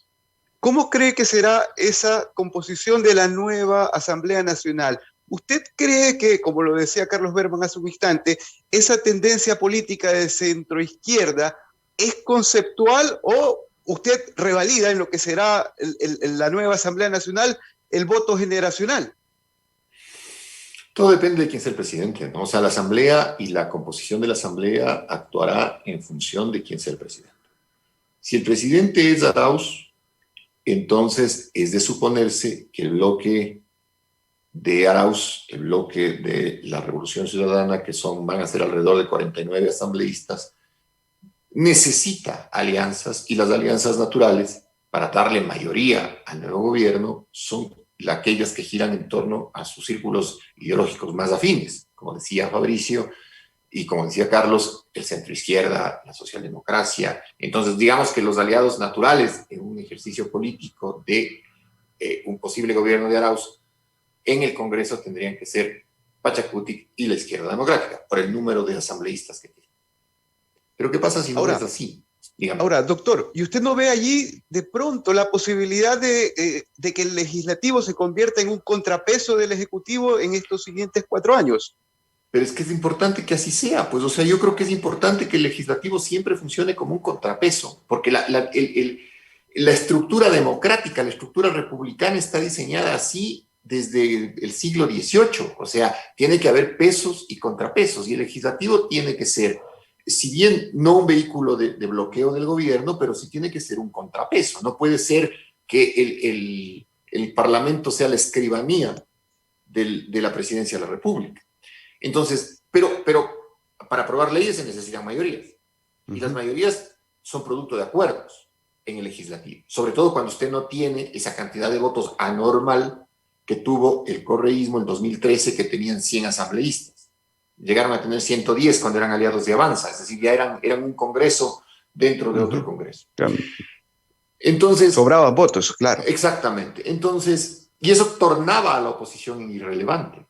¿cómo cree que será esa composición de la nueva Asamblea Nacional? ¿Usted cree que, como lo decía Carlos Berman hace un instante, esa tendencia política de centroizquierda es conceptual o usted revalida en lo que será la nueva Asamblea Nacional el voto generacional? Todo depende de quién sea el presidente, ¿no? O sea, la Asamblea y la composición de la Asamblea actuará en función de quién sea el presidente. Si el presidente es Arauz, entonces es de suponerse que el bloque de Arauz, el bloque de la Revolución Ciudadana, que van a ser alrededor de 49 asambleístas, necesita alianzas, y las alianzas naturales para darle mayoría al nuevo gobierno son aquellas que giran en torno a sus círculos ideológicos más afines, como decía Fabricio y como decía Carlos, el centroizquierda, la socialdemocracia. Entonces, digamos que los aliados naturales en un ejercicio político de un posible gobierno de Arauz en el Congreso tendrían que ser Pachacutic y la izquierda democrática, por el número de asambleístas que tienen. Pero ¿qué pasa si no es así? Ahora, doctor, ¿y usted no ve allí de pronto la posibilidad de que el legislativo se convierta en un contrapeso del ejecutivo en estos siguientes 4 años? Pero es que es importante que así sea, pues, o sea, yo creo que es importante que el legislativo siempre funcione como un contrapeso, porque la estructura democrática, la estructura republicana está diseñada así desde el siglo XVIII, o sea, tiene que haber pesos y contrapesos, y el legislativo tiene que ser, si bien no un vehículo de bloqueo del gobierno, pero sí tiene que ser un contrapeso. No puede ser que el Parlamento sea la escribanía de la presidencia de la República. Entonces, pero para aprobar leyes se necesitan mayorías. Y las mayorías son producto de acuerdos en el legislativo. Sobre todo cuando usted no tiene esa cantidad de votos anormal que tuvo el correísmo en 2013, que tenían 100 asambleístas. Llegaron a tener 110 cuando eran aliados de Avanza, es decir, ya eran un congreso dentro de otro congreso. Entonces, sobraban votos, claro. Exactamente. Entonces, y eso tornaba a la oposición irrelevante.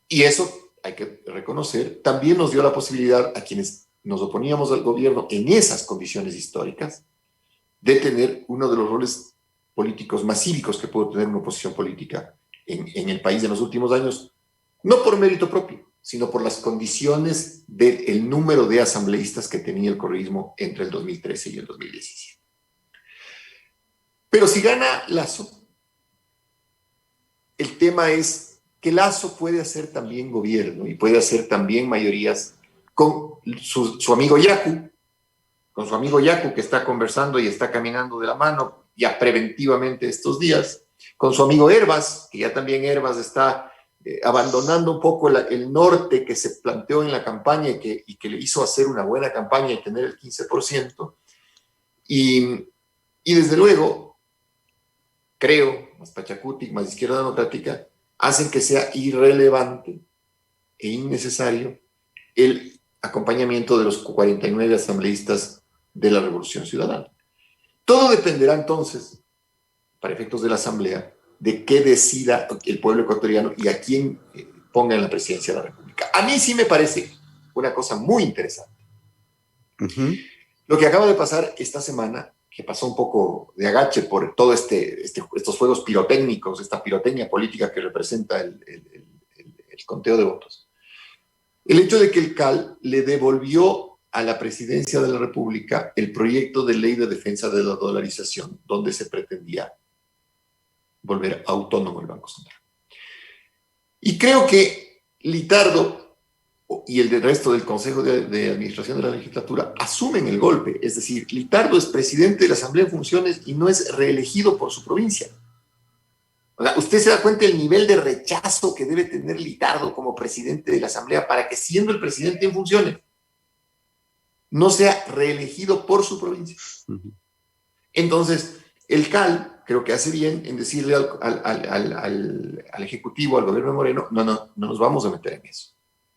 Y eso, hay que reconocer, también nos dio la posibilidad a quienes nos oponíamos al gobierno en esas condiciones históricas de tener uno de los roles políticos más cívicos que pudo tener una oposición política en el país en los últimos años, no por mérito propio, sino por las condiciones del número de asambleístas que tenía el correísmo entre el 2013 y el 2017. Pero si gana Lasso, el tema es que Lasso puede hacer también gobierno y puede hacer también mayorías con su amigo Yacu, que está conversando y está caminando de la mano ya preventivamente estos días, con su amigo Hervas, que ya también Hervas está abandonando un poco el norte que se planteó en la campaña y que le hizo hacer una buena campaña y tener el 15%. Y desde luego, creo, más Pachacutic, más Izquierda Democrática, hacen que sea irrelevante e innecesario el acompañamiento de los 49 asambleístas de la Revolución Ciudadana. Todo dependerá entonces, para efectos de la Asamblea, de qué decida el pueblo ecuatoriano y a quién ponga en la presidencia de la República. A mí sí me parece una cosa muy interesante. Lo que acaba de pasar esta semana, que pasó un poco de agache por todo estos fuegos pirotécnicos, esta pirotecnia política que representa el conteo de votos. El hecho de que el CAL le devolvió a la presidencia de la República el proyecto de ley de defensa de la dolarización, donde se pretendía volver autónomo el Banco Central. Y creo que Litardo y el del resto del Consejo de Administración de la Legislatura asumen el golpe. Es decir, Litardo es presidente de la Asamblea en funciones y no es reelegido por su provincia. O sea, usted se da cuenta del nivel de rechazo que debe tener Litardo como presidente de la Asamblea para que, siendo el presidente en funciones, no sea reelegido por su provincia. Entonces, el CAL creo que hace bien en decirle al Ejecutivo, al gobierno de Moreno, no nos vamos a meter en eso.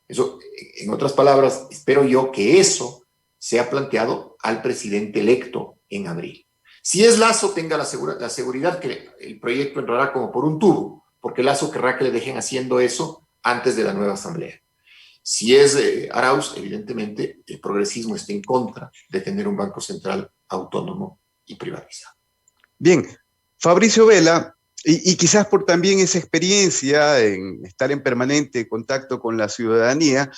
Eso, en otras palabras, espero yo que eso sea planteado al presidente electo en abril. Si es Lasso, tenga la seguridad que el proyecto entrará como por un tubo, porque Lasso querrá que le dejen haciendo eso antes de la nueva asamblea. Si es Arauz, evidentemente el progresismo está en contra de tener un banco central autónomo y privatizado. Bien, Fabricio Vela, y quizás por también esa experiencia en estar en permanente contacto con la ciudadanía,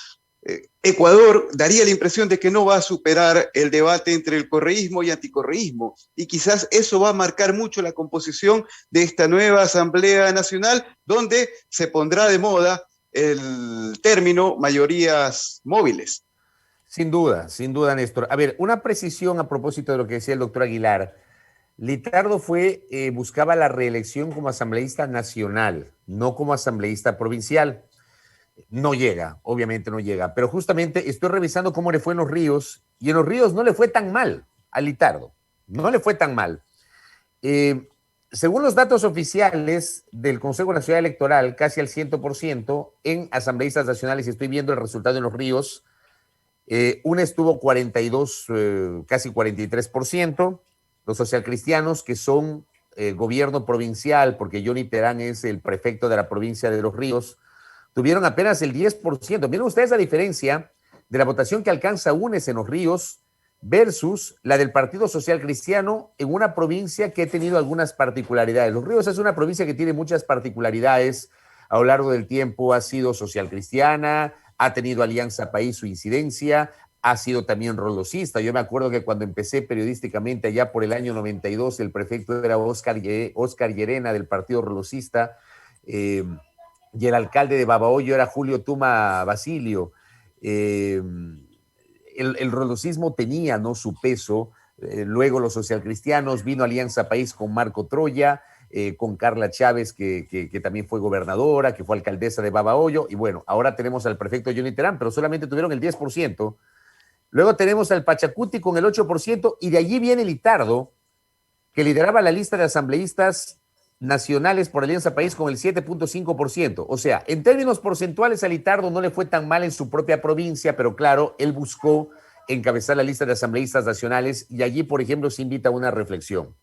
Ecuador daría la impresión de que no va a superar el debate entre el correísmo y anticorreísmo, y quizás eso va a marcar mucho la composición de esta nueva Asamblea Nacional, donde se pondrá de moda el término mayorías móviles. Sin duda, Néstor. A ver, una precisión a propósito de lo que decía el doctor Aguilar. Litardo buscaba la reelección como asambleísta nacional, no como asambleísta provincial. No llega, obviamente no llega, pero justamente estoy revisando cómo le fue en Los Ríos, y en Los Ríos no le fue tan mal a Litardo, no le fue tan mal. Según los datos oficiales del Consejo Nacional Electoral, casi al 100% en asambleístas nacionales, y estoy viendo el resultado en Los Ríos, una estuvo 42, casi 43%, los socialcristianos, que son gobierno provincial, porque Johnny Terán es el prefecto de la provincia de Los Ríos, tuvieron apenas el 10%. Miren ustedes la diferencia de la votación que alcanza UNES en Los Ríos versus la del Partido Social Cristiano en una provincia que ha tenido algunas particularidades. Los Ríos es una provincia que tiene muchas particularidades. A lo largo del tiempo ha sido social cristiana, ha tenido Alianza País su incidencia, ha sido también rolosista. Yo me acuerdo que cuando empecé periodísticamente allá por el año 92, el prefecto era Oscar Llerena del Partido Rolosista, y el alcalde de Babahoyo era Julio Tuma Basilio. El rolosismo tenía, ¿no?, su peso. Luego los socialcristianos, vino Alianza País con Marco Troya, con Carla Chávez, que también fue gobernadora, que fue alcaldesa de Babahoyo, y bueno, ahora tenemos al prefecto Johnny Terán, pero solamente tuvieron el 10%. Luego tenemos al Pachacuti con el 8%, y de allí viene Litardo, que lideraba la lista de asambleístas nacionales por Alianza País con el 7.5%. O sea, en términos porcentuales a Litardo no le fue tan mal en su propia provincia, pero claro, él buscó encabezar la lista de asambleístas nacionales, y allí, por ejemplo, se invita a una reflexión.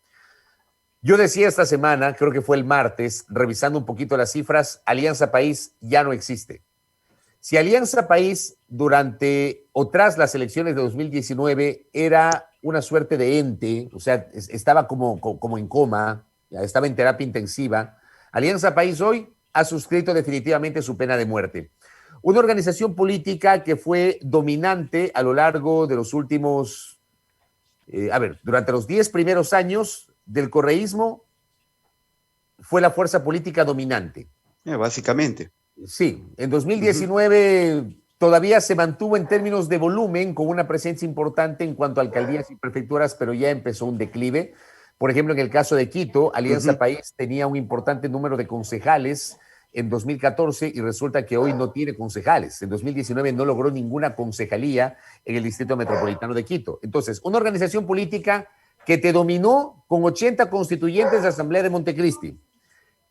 Yo decía esta semana, creo que fue el martes, revisando un poquito las cifras, Alianza País ya no existe. Si Alianza País durante o tras las elecciones de 2019 era una suerte de ente, o sea, estaba como en coma, estaba en terapia intensiva, Alianza País hoy ha suscrito definitivamente su pena de muerte. Una organización política que fue dominante a lo largo de los últimos, durante los 10 primeros años del correísmo, fue la fuerza política dominante. Básicamente. Sí, en 2019 todavía se mantuvo en términos de volumen con una presencia importante en cuanto a alcaldías y prefecturas, pero ya empezó un declive. Por ejemplo, en el caso de Quito, Alianza País tenía un importante número de concejales en 2014 y resulta que hoy no tiene concejales. En 2019 no logró ninguna concejalía en el Distrito Metropolitano de Quito. Entonces, una organización política que te dominó con 80 constituyentes de Asamblea de Montecristi,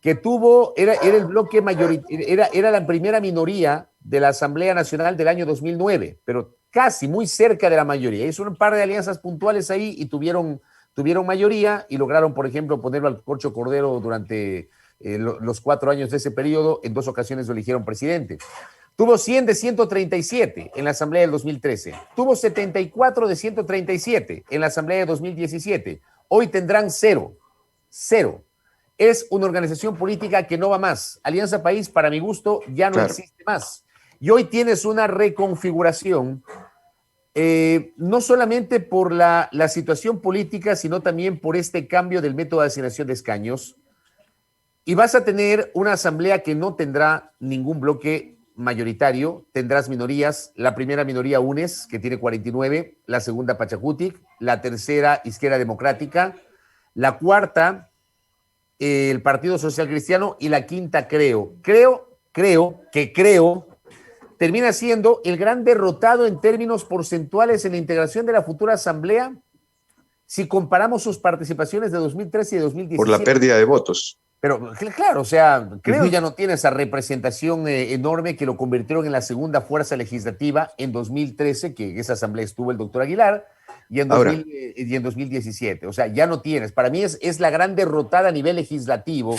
que era el bloque mayoritario, era la primera minoría de la Asamblea Nacional del año 2009, pero casi muy cerca de la mayoría. Hizo un par de alianzas puntuales ahí y tuvieron mayoría y lograron, por ejemplo, ponerlo al Corcho Cordero durante los 4 años de ese periodo. En 2 ocasiones lo eligieron presidente. Tuvo 100 de 137 en la Asamblea del 2013. Tuvo 74 de 137 en la Asamblea de 2017. Hoy tendrán 0. Es una organización política que no va más. Alianza País, para mi gusto, ya no existe más. Y hoy tienes una reconfiguración, no solamente por la situación política, sino también por este cambio del método de asignación de escaños. Y vas a tener una asamblea que no tendrá ningún bloque mayoritario, tendrás minorías. La primera minoría, UNES, que tiene 49, la segunda, Pachacutic, la tercera, Izquierda Democrática, la cuarta, el Partido Social Cristiano, y la quinta, creo, termina siendo el gran derrotado en términos porcentuales en la integración de la futura asamblea si comparamos sus participaciones de 2013 y 2017. Por la pérdida de votos. Pero claro, o sea, creo ya no tiene esa representación enorme que lo convirtieron en la segunda fuerza legislativa en 2013, que esa asamblea estuvo el doctor Aguilar, y en 2017. O sea, ya no tienes. Para mí es la gran derrotada a nivel legislativo.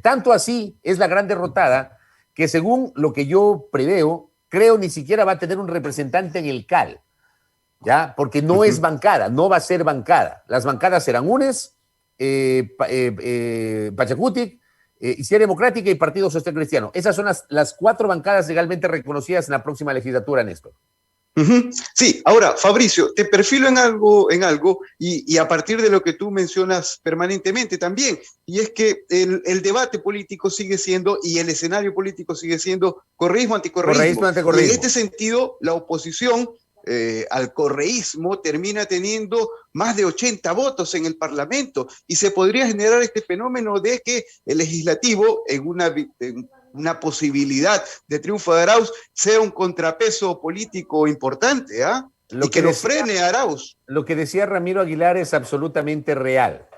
Tanto así es la gran derrotada que, según lo que yo preveo, creo ni siquiera va a tener un representante en el CAL, ¿ya? Porque no es bancada, no va a ser bancada. Las bancadas serán UNES, Pachacutic, Izquierda Democrática y Partido Social Cristiano. Esas son las 4 bancadas legalmente reconocidas en la próxima legislatura, Néstor. Sí, ahora, Fabricio, te perfilo en algo y a partir de lo que tú mencionas permanentemente también, y es que el debate político sigue siendo, y el escenario político sigue siendo correísmo, anticorreísmo. Y en este sentido, la oposición al correísmo termina teniendo más de 80 votos en el Parlamento, y se podría generar este fenómeno de que el legislativo, en una posibilidad de triunfo de Arauz, sea un contrapeso político importante, y que lo frene a Arauz. Lo que decía Ramiro Aguilar es absolutamente real.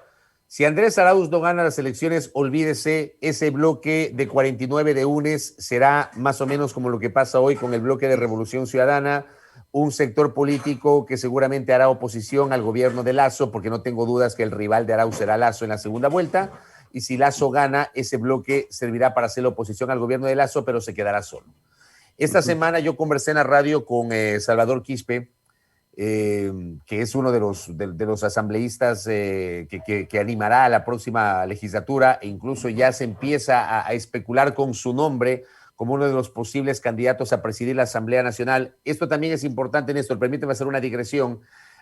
Si Andrés Arauz no gana las elecciones, olvídese, ese bloque de 49 de UNES será más o menos como lo que pasa hoy con el bloque de Revolución Ciudadana, un sector político que seguramente hará oposición al gobierno de Lasso, porque no tengo dudas que el rival de Arauz será Lasso en la segunda vuelta, y si Lasso gana, ese bloque servirá para hacer la oposición al gobierno de Lasso, pero se quedará solo. Esta semana yo conversé en la radio con Salvador Quispe, que es uno de los asambleístas que animará a la próxima legislatura, e incluso ya se empieza a especular con su nombre como uno de los posibles candidatos a presidir la Asamblea Nacional. Esto también es importante, Néstor, permíteme hacer una digresión.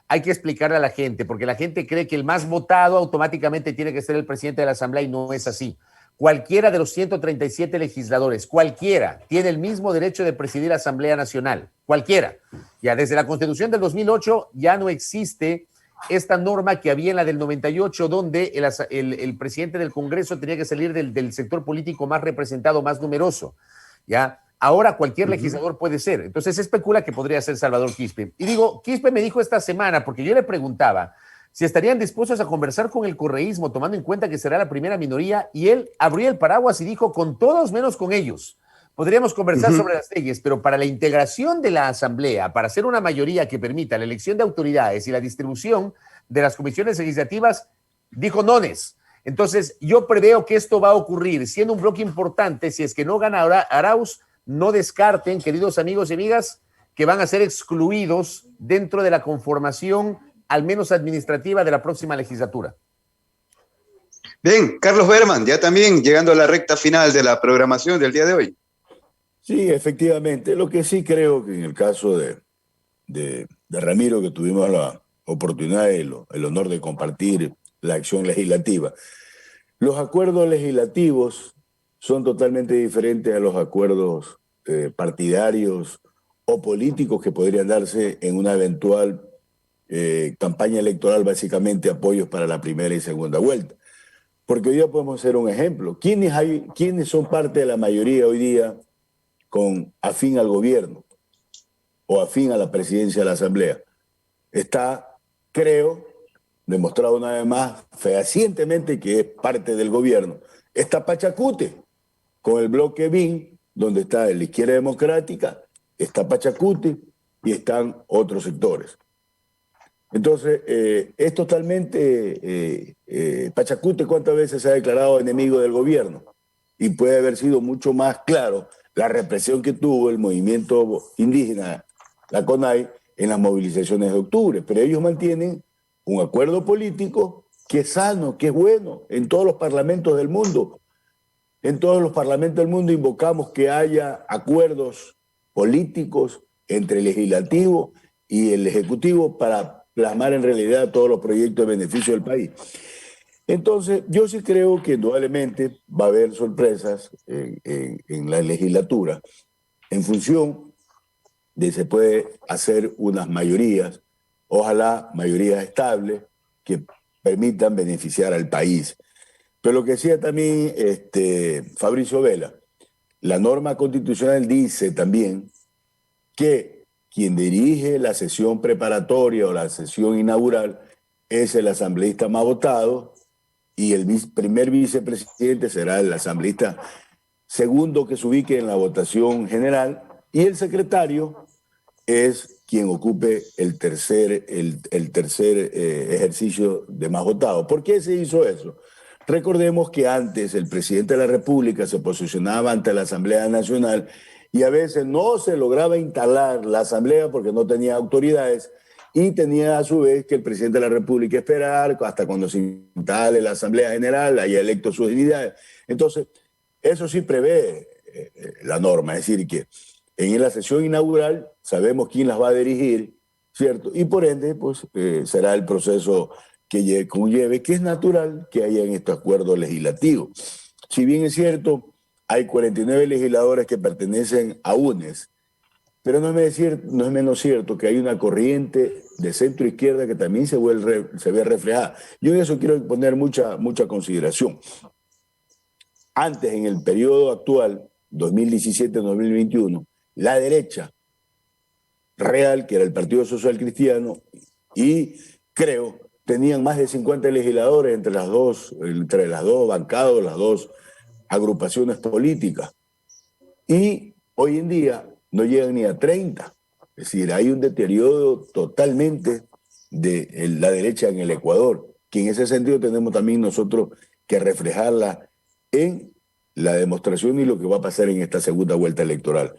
Hay que explicarle a la gente, porque la gente cree que el más votado automáticamente tiene que ser el presidente de la Asamblea, y no es así. Cualquiera de los 137 legisladores, cualquiera, tiene el mismo derecho de presidir la Asamblea Nacional, cualquiera. Ya desde la Constitución del 2008 ya no existe esta norma que había en la del 98, donde el presidente del Congreso tenía que salir del sector político más representado, más numeroso, ¿ya? Ahora cualquier legislador puede ser. Entonces se especula que podría ser Salvador Quispe. Y digo, Quispe me dijo esta semana, porque yo le preguntaba si estarían dispuestos a conversar con el correísmo, tomando en cuenta que será la primera minoría, y él abrió el paraguas y dijo, con todos menos con ellos. Podríamos conversar sobre las leyes, pero para la integración de la Asamblea, para hacer una mayoría que permita la elección de autoridades y la distribución de las comisiones legislativas, dijo nones. Entonces, yo preveo que esto va a ocurrir, siendo un bloque importante. Si es que no gana Arauz, no descarten, queridos amigos y amigas, que van a ser excluidos dentro de la conformación, al menos administrativa, de la próxima legislatura. Bien, Carlos Berman, ya también llegando a la recta final de la programación del día de hoy. Sí, efectivamente. Lo que sí creo que en el caso de Ramiro, que tuvimos la oportunidad y el honor de compartir la acción legislativa, los acuerdos legislativos son totalmente diferentes a los acuerdos partidarios o políticos que podrían darse en una eventual campaña electoral, básicamente apoyos para la primera y segunda vuelta. Porque hoy día podemos hacer un ejemplo. ¿Quiénes son parte de la mayoría hoy día con afín al gobierno o afín a la presidencia de la Asamblea? Está, creo, demostrado una vez más fehacientemente que es parte del gobierno. Está Pachacute, con el bloque BIN, donde está la Izquierda Democrática, está Pachacute y están otros sectores. Entonces, es totalmente... Pachacute, ¿cuántas veces se ha declarado enemigo del gobierno? Y puede haber sido mucho más claro la represión que tuvo el movimiento indígena, la CONAI, en las movilizaciones de octubre. Pero ellos mantienen un acuerdo político que es sano, que es bueno en todos los parlamentos del mundo. En todos los parlamentos del mundo invocamos que haya acuerdos políticos entre el legislativo y el ejecutivo para plasmar en realidad todos los proyectos de beneficio del país. Entonces, yo sí creo que indudablemente va a haber sorpresas en la legislatura en función de se puede hacer unas mayorías, ojalá mayorías estables que permitan beneficiar al país. Pero lo que decía también Fabricio Vela, la norma constitucional dice también que quien dirige la sesión preparatoria o la sesión inaugural es el asambleísta más votado y el primer vicepresidente será el asambleísta segundo que se ubique en la votación general y el secretario es quien ocupe el tercer ejercicio de más votado. ¿Por qué se hizo eso? Recordemos que antes el presidente de la República se posicionaba ante la Asamblea Nacional y a veces no se lograba instalar la Asamblea porque no tenía autoridades y tenía a su vez que el presidente de la República esperar hasta cuando se instale la Asamblea General, haya electo sus unidades. Entonces, eso sí prevé la norma, es decir, que en la sesión inaugural sabemos quién las va a dirigir, ¿cierto? Y por ende, pues será el proceso que conlleve, que es natural que haya en este acuerdo legislativo. Si bien es cierto, hay 49 legisladores que pertenecen a UNES, pero no es menos cierto que hay una corriente de centro izquierda que también se ve reflejada. Yo en eso quiero poner mucha consideración. Antes, en el periodo actual, 2017-2021, la derecha real, que era el Partido Social Cristiano, y creo, tenían más de 50 legisladores entre las dos bancadas, las dos agrupaciones políticas. Y hoy en día no llegan ni a 30. Es decir, hay un deterioro totalmente de la derecha en el Ecuador, que en ese sentido tenemos también nosotros que reflejarla en la demostración y lo que va a pasar en esta segunda vuelta electoral.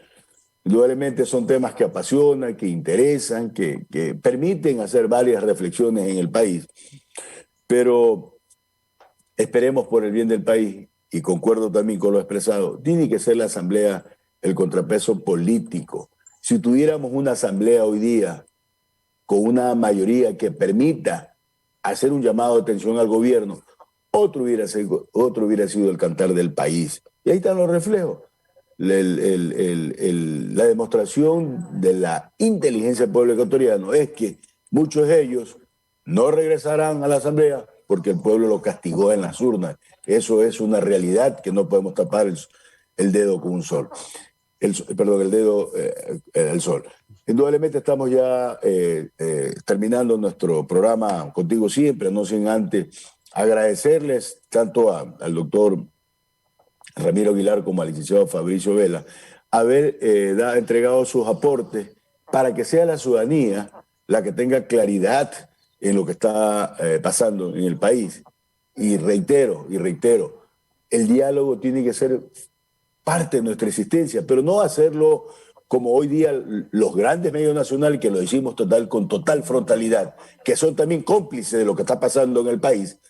Indudablemente son temas que apasionan, que interesan, que permiten hacer varias reflexiones en el país, pero esperemos por el bien del país, y concuerdo también con lo expresado, tiene que ser la Asamblea el contrapeso político. Si tuviéramos una Asamblea hoy día con una mayoría que permita hacer un llamado de atención al gobierno, otro hubiera sido el cantar del país. Y ahí están los reflejos. La demostración de la inteligencia del pueblo ecuatoriano es que muchos de ellos no regresarán a la Asamblea porque el pueblo lo castigó en las urnas. Eso es una realidad que no podemos tapar el dedo con un sol. El dedo al sol. Indudablemente estamos ya terminando nuestro programa Contigo Siempre, no sin antes agradecerles tanto al doctor Ramiro Aguilar como al licenciado Fabricio Vela haber entregado sus aportes para que sea la ciudadanía la que tenga claridad en lo que está pasando en el país. Y reitero, el diálogo tiene que ser parte de nuestra existencia, pero no hacerlo como hoy día los grandes medios nacionales que lo decimos con total frontalidad, que son también cómplices de lo que está pasando en el país,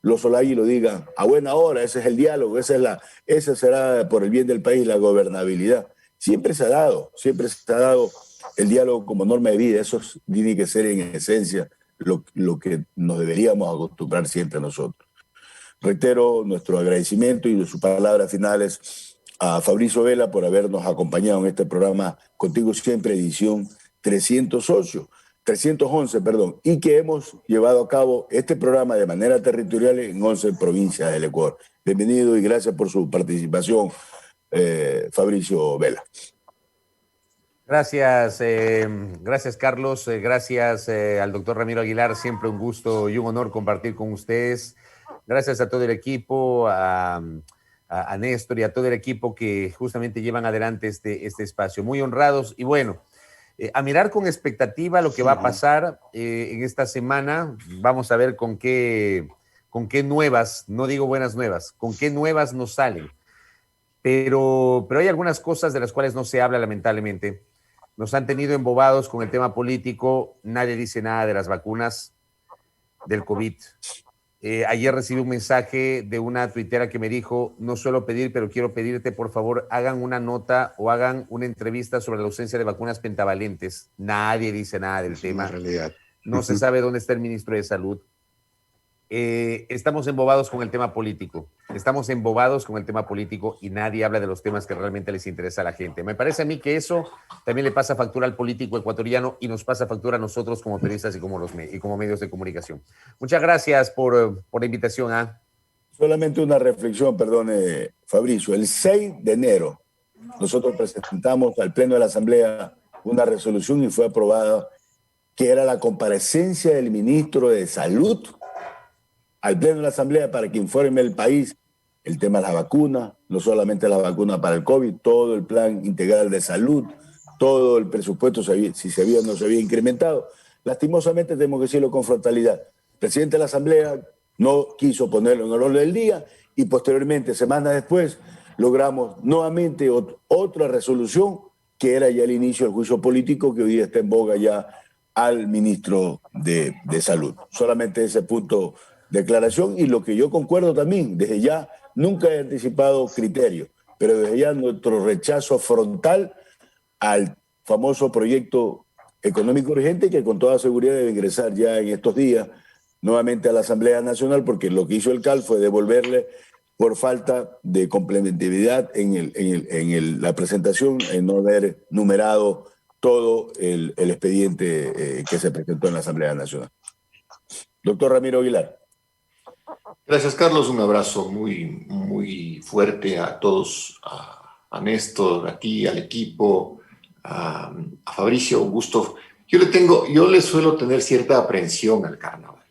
los Solay lo digan a buena hora, ese es el diálogo, ese será por el bien del país la gobernabilidad. siempre se ha dado el diálogo como norma de vida. Eso tiene que ser en esencia lo que nos deberíamos acostumbrar siempre nosotros. Reitero nuestro agradecimiento y sus palabras finales a Fabricio Vela por habernos acompañado en este programa Contigo Siempre, edición 311, y que hemos llevado a cabo este programa de manera territorial en 11 provincias del Ecuador. Bienvenido y gracias por su participación, Fabricio Vela. Gracias, gracias Carlos, gracias al doctor Ramiro Aguilar, siempre un gusto y un honor compartir con ustedes. Gracias a todo el equipo, a Néstor y a todo el equipo que justamente llevan adelante este espacio. Muy honrados y bueno, a mirar con expectativa lo que va a pasar en esta semana. Vamos a ver con qué nuevas, no digo buenas nuevas, con qué nuevas nos salen. Pero hay algunas cosas de las cuales no se habla, lamentablemente. Nos han tenido embobados con el tema político, nadie dice nada de las vacunas del COVID. Ayer recibí un mensaje de una tuitera que me dijo, no suelo pedir, pero quiero pedirte, por favor, hagan una nota o hagan una entrevista sobre la ausencia de vacunas pentavalentes. Nadie dice nada del tema. En realidad. No se sabe dónde está el ministro de Salud. Estamos embobados con el tema político. Y nadie habla de los temas que realmente les interesa a la gente. Me parece a mí que eso también le pasa factura al político ecuatoriano y nos pasa factura a nosotros como periodistas y como medios de comunicación. Muchas gracias por la invitación. Solamente una reflexión, perdone, Fabricio. El 6 de enero nosotros presentamos al Pleno de la Asamblea una resolución y fue aprobada que era la comparecencia del ministro de Salud al Pleno de la Asamblea para que informe el país el tema de las vacunas, no solamente las vacunas para el COVID, todo el plan integral de salud, todo el presupuesto, si se había o no se había incrementado. Lastimosamente tenemos que decirlo con frontalidad. El presidente de la Asamblea no quiso ponerlo en el orden del día y posteriormente, semanas después, logramos nuevamente otra resolución que era ya el inicio del juicio político que hoy día está en boga ya al ministro de Salud. Solamente ese punto de declaración y lo que yo concuerdo también, desde ya nunca he anticipado criterios, pero desde ya nuestro rechazo frontal al famoso proyecto económico urgente que con toda seguridad debe ingresar ya en estos días nuevamente a la Asamblea Nacional, porque lo que hizo el CAL fue devolverle por falta de complementariedad en la presentación, en no haber numerado todo el expediente que se presentó en la Asamblea Nacional. Doctor Ramiro Aguilar. Gracias, Carlos. Un abrazo muy, muy fuerte a todos, a Néstor, a ti, al equipo, a Fabricio, un gusto. Yo le suelo tener cierta aprensión al carnaval.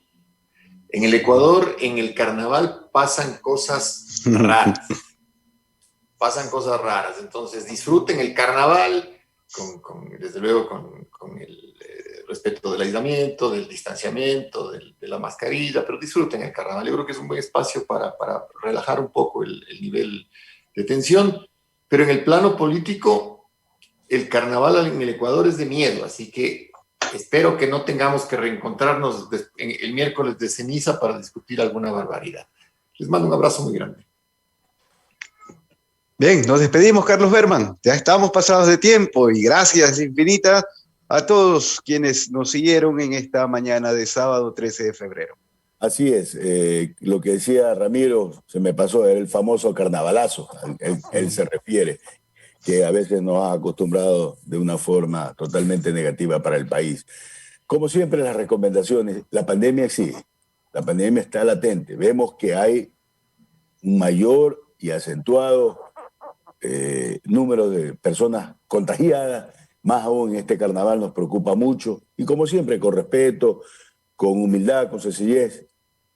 En el Ecuador, en el carnaval pasan cosas raras. Entonces, disfruten el carnaval, desde luego con el respeto del aislamiento, del distanciamiento, de la mascarilla, pero disfruten el carnaval. Yo creo que es un buen espacio para relajar un poco el nivel de tensión, pero en el plano político, el carnaval en el Ecuador es de miedo, así que espero que no tengamos que reencontrarnos el miércoles de ceniza para discutir alguna barbaridad. Les mando un abrazo muy grande. Bien, nos despedimos, Carlos Berman. Ya estamos pasados de tiempo y gracias infinitas a todos quienes nos siguieron en esta mañana de sábado 13 de febrero. Así es, lo que decía Ramiro, se me pasó, era el famoso carnavalazo, él se refiere, que a veces nos ha acostumbrado de una forma totalmente negativa para el país. Como siempre, las recomendaciones, la pandemia sigue, la pandemia está latente, vemos que hay un mayor y acentuado número de personas contagiadas, más aún en este carnaval nos preocupa mucho, y como siempre, con respeto, con humildad, con sencillez,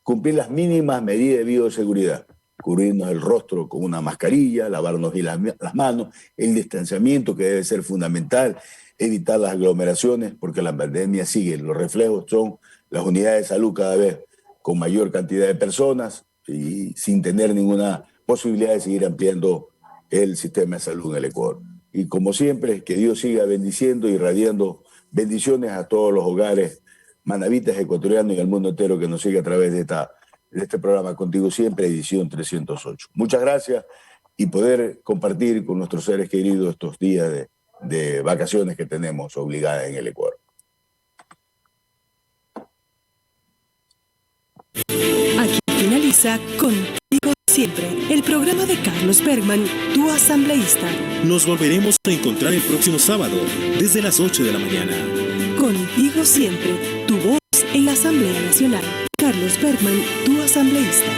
cumplir las mínimas medidas de bioseguridad, cubrirnos el rostro con una mascarilla, lavarnos bien las manos, el distanciamiento que debe ser fundamental, evitar las aglomeraciones, porque la pandemia sigue, los reflejos son las unidades de salud cada vez con mayor cantidad de personas y sin tener ninguna posibilidad de seguir ampliando el sistema de salud en el Ecuador. Y como siempre, que Dios siga bendiciendo y irradiando bendiciones a todos los hogares manavitas ecuatorianos y al mundo entero que nos sigue a través de este programa Contigo Siempre, edición 308. Muchas gracias y poder compartir con nuestros seres queridos estos días de vacaciones que tenemos obligadas en el Ecuador. Aquí finaliza Contigo Siempre, el programa de Carlos Bergman, tu asambleísta. Nos volveremos a encontrar el próximo sábado, desde las 8 de la mañana. Contigo Siempre, tu voz en la Asamblea Nacional. Carlos Bergman, tu asambleísta.